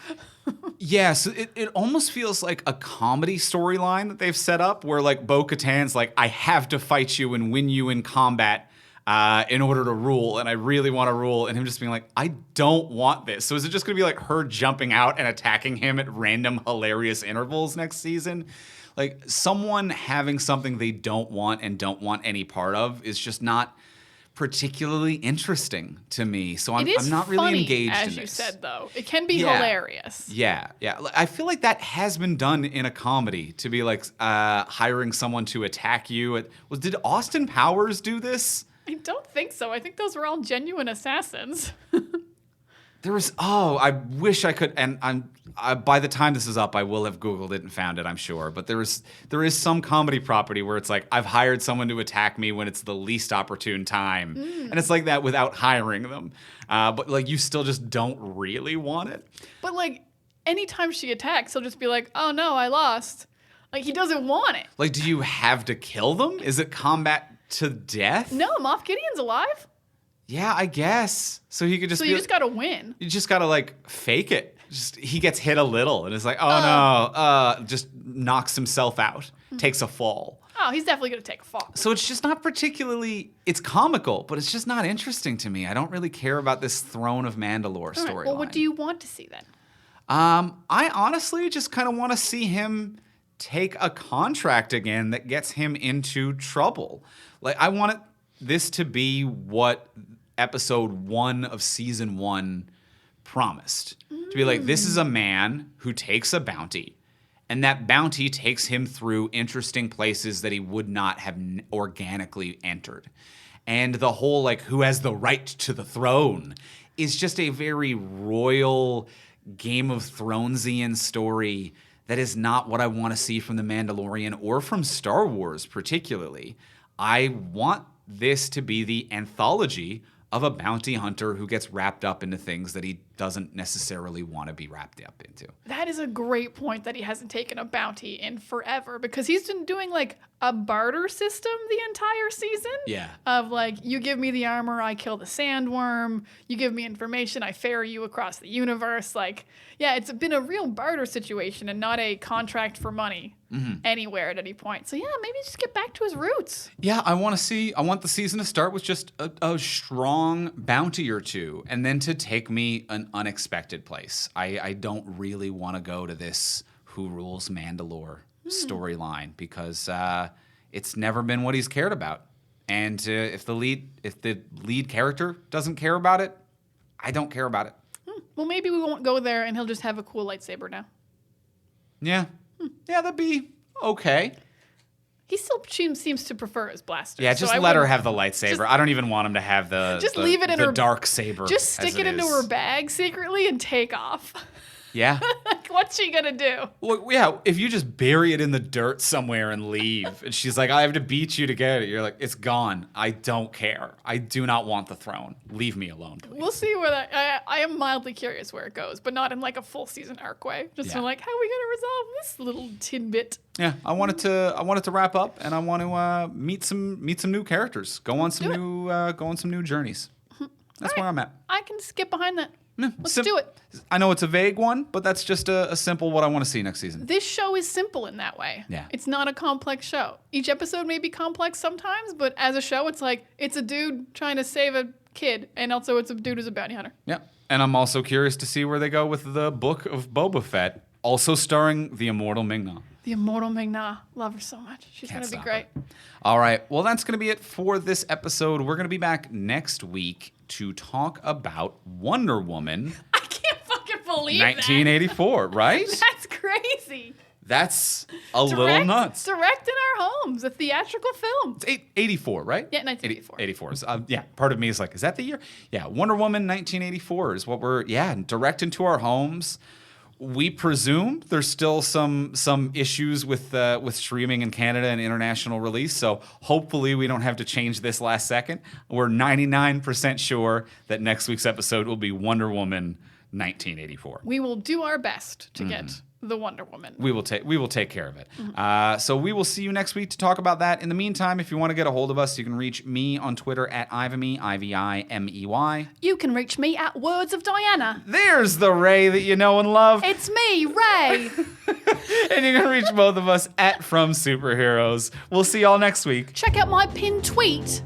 Yeah, so it almost feels like a comedy storyline that they've set up where, like, Bo-Katan's like, I have to fight you and win you in combat in order to rule, and I really want to rule, and him just being like, I don't want this. So is it just going to be like her jumping out and attacking him at random hilarious intervals next season? Like, someone having something they don't want and don't want any part of is just not particularly interesting to me. So I'm not really funny, engaged in this. as you said, though. It can be hilarious. Yeah. I feel like that has been done in a comedy, to be like hiring someone to attack you. Did Austin Powers do this? I don't think so. I think those were all genuine assassins. I wish I could, and by the time this is up, I will have Googled it and found it, I'm sure. But there is some comedy property where it's like, I've hired someone to attack me when it's the least opportune time. And it's like that without hiring them. But like, you still just don't really want it. But like, anytime she attacks, he'll just be like, oh no, I lost. Like, he doesn't want it. Like, do you have to kill them? Is it combat to death? No, Moff Gideon's alive. Yeah, I guess. So he could just. So you just gotta win. You just gotta like fake it. Just he gets hit a little and it's like, oh no, just knocks himself out, takes a fall. Oh, he's definitely gonna take a fall. So it's just not particularly. It's comical, but it's just not interesting to me. I don't really care about this Throne of Mandalore storyline. Right, well, what do you want to see then? I honestly just kind of want to see him take a contract again that gets him into trouble. Like, I want this to be what episode 1 of season 1 promised. To be like, this is a man who takes a bounty, and that bounty takes him through interesting places that he would not have organically entered. And the whole, like, who has the right to the throne is just a very royal Game of Thronesian story that is not what I want to see from The Mandalorian or from Star Wars particularly. I want this to be the anthology of a bounty hunter who gets wrapped up into things that he doesn't necessarily want to be wrapped up into. That is a great point that he hasn't taken a bounty in forever, because he's been doing like a barter system the entire season. Yeah. Of like, you give me the armor, I kill the sandworm. You give me information, I ferry you across the universe. Like, yeah, it's been a real barter situation and not a contract for money anywhere at any point. So yeah, maybe just get back to his roots. Yeah, I want the season to start with just a strong bounty or two, and then to take me an unexpected place. I don't really want to go to this Who Rules Mandalore storyline, because it's never been what he's cared about. And if the lead character doesn't care about it, I don't care about it. Well, maybe we won't go there and he'll just have a cool lightsaber now. Yeah. Yeah, that'd be okay. He still seems to prefer his blaster. Yeah, just let her have the lightsaber. I don't even want him to have leave it in her dark saber. Just stick it into her bag secretly and take off. Yeah. What's she gonna do? Well, yeah, if you just bury it in the dirt somewhere and leave, and she's like, I have to beat you to get it. You're like, it's gone. I don't care. I do not want the throne. Leave me alone, please. We'll see where that. I am mildly curious where it goes, but not in like a full season arc way. Just like, how are we gonna resolve this little tidbit? Yeah, I want it to wrap up, and I want to meet some new characters. Go on some new journeys. That's where I'm at. I can skip behind that. Yeah, Let's do it. I know it's a vague one, but that's just a simple what I want to see next season. This show is simple in that way. Yeah. It's not a complex show. Each episode may be complex sometimes, but as a show, it's like, it's a dude trying to save a kid, and also it's a dude who's a bounty hunter. Yeah. And I'm also curious to see where they go with the Book of Boba Fett, also starring the immortal Ming-Na. The immortal Ming-Na. Love her so much. She's going to be great. All right. Well, that's going to be it for this episode. We're going to be back next week to talk about Wonder Woman. I can't fucking believe 1984, right? That's crazy. That's a little nuts. Direct in our homes, a theatrical film. It's 84, right? Yeah, 1984. 84 is, yeah, part of me is like, is that the year? Yeah, Wonder Woman 1984 is what we're, direct into our homes. We presume there's still some issues with streaming in Canada and international release, so hopefully we don't have to change this last second. We're 99% sure that next week's episode will be Wonder Woman 1984. We will do our best to get the Wonder Woman. We will take care of it. So we will see you next week to talk about that. In the meantime, if you want to get a hold of us, you can reach me on Twitter at Ivimey, Ivimey. You can reach me at Words of Diana. There's the Ray that you know and love. It's me, Ray. And you can reach both of us at From Superheroes. We'll see y'all next week. Check out my pinned tweet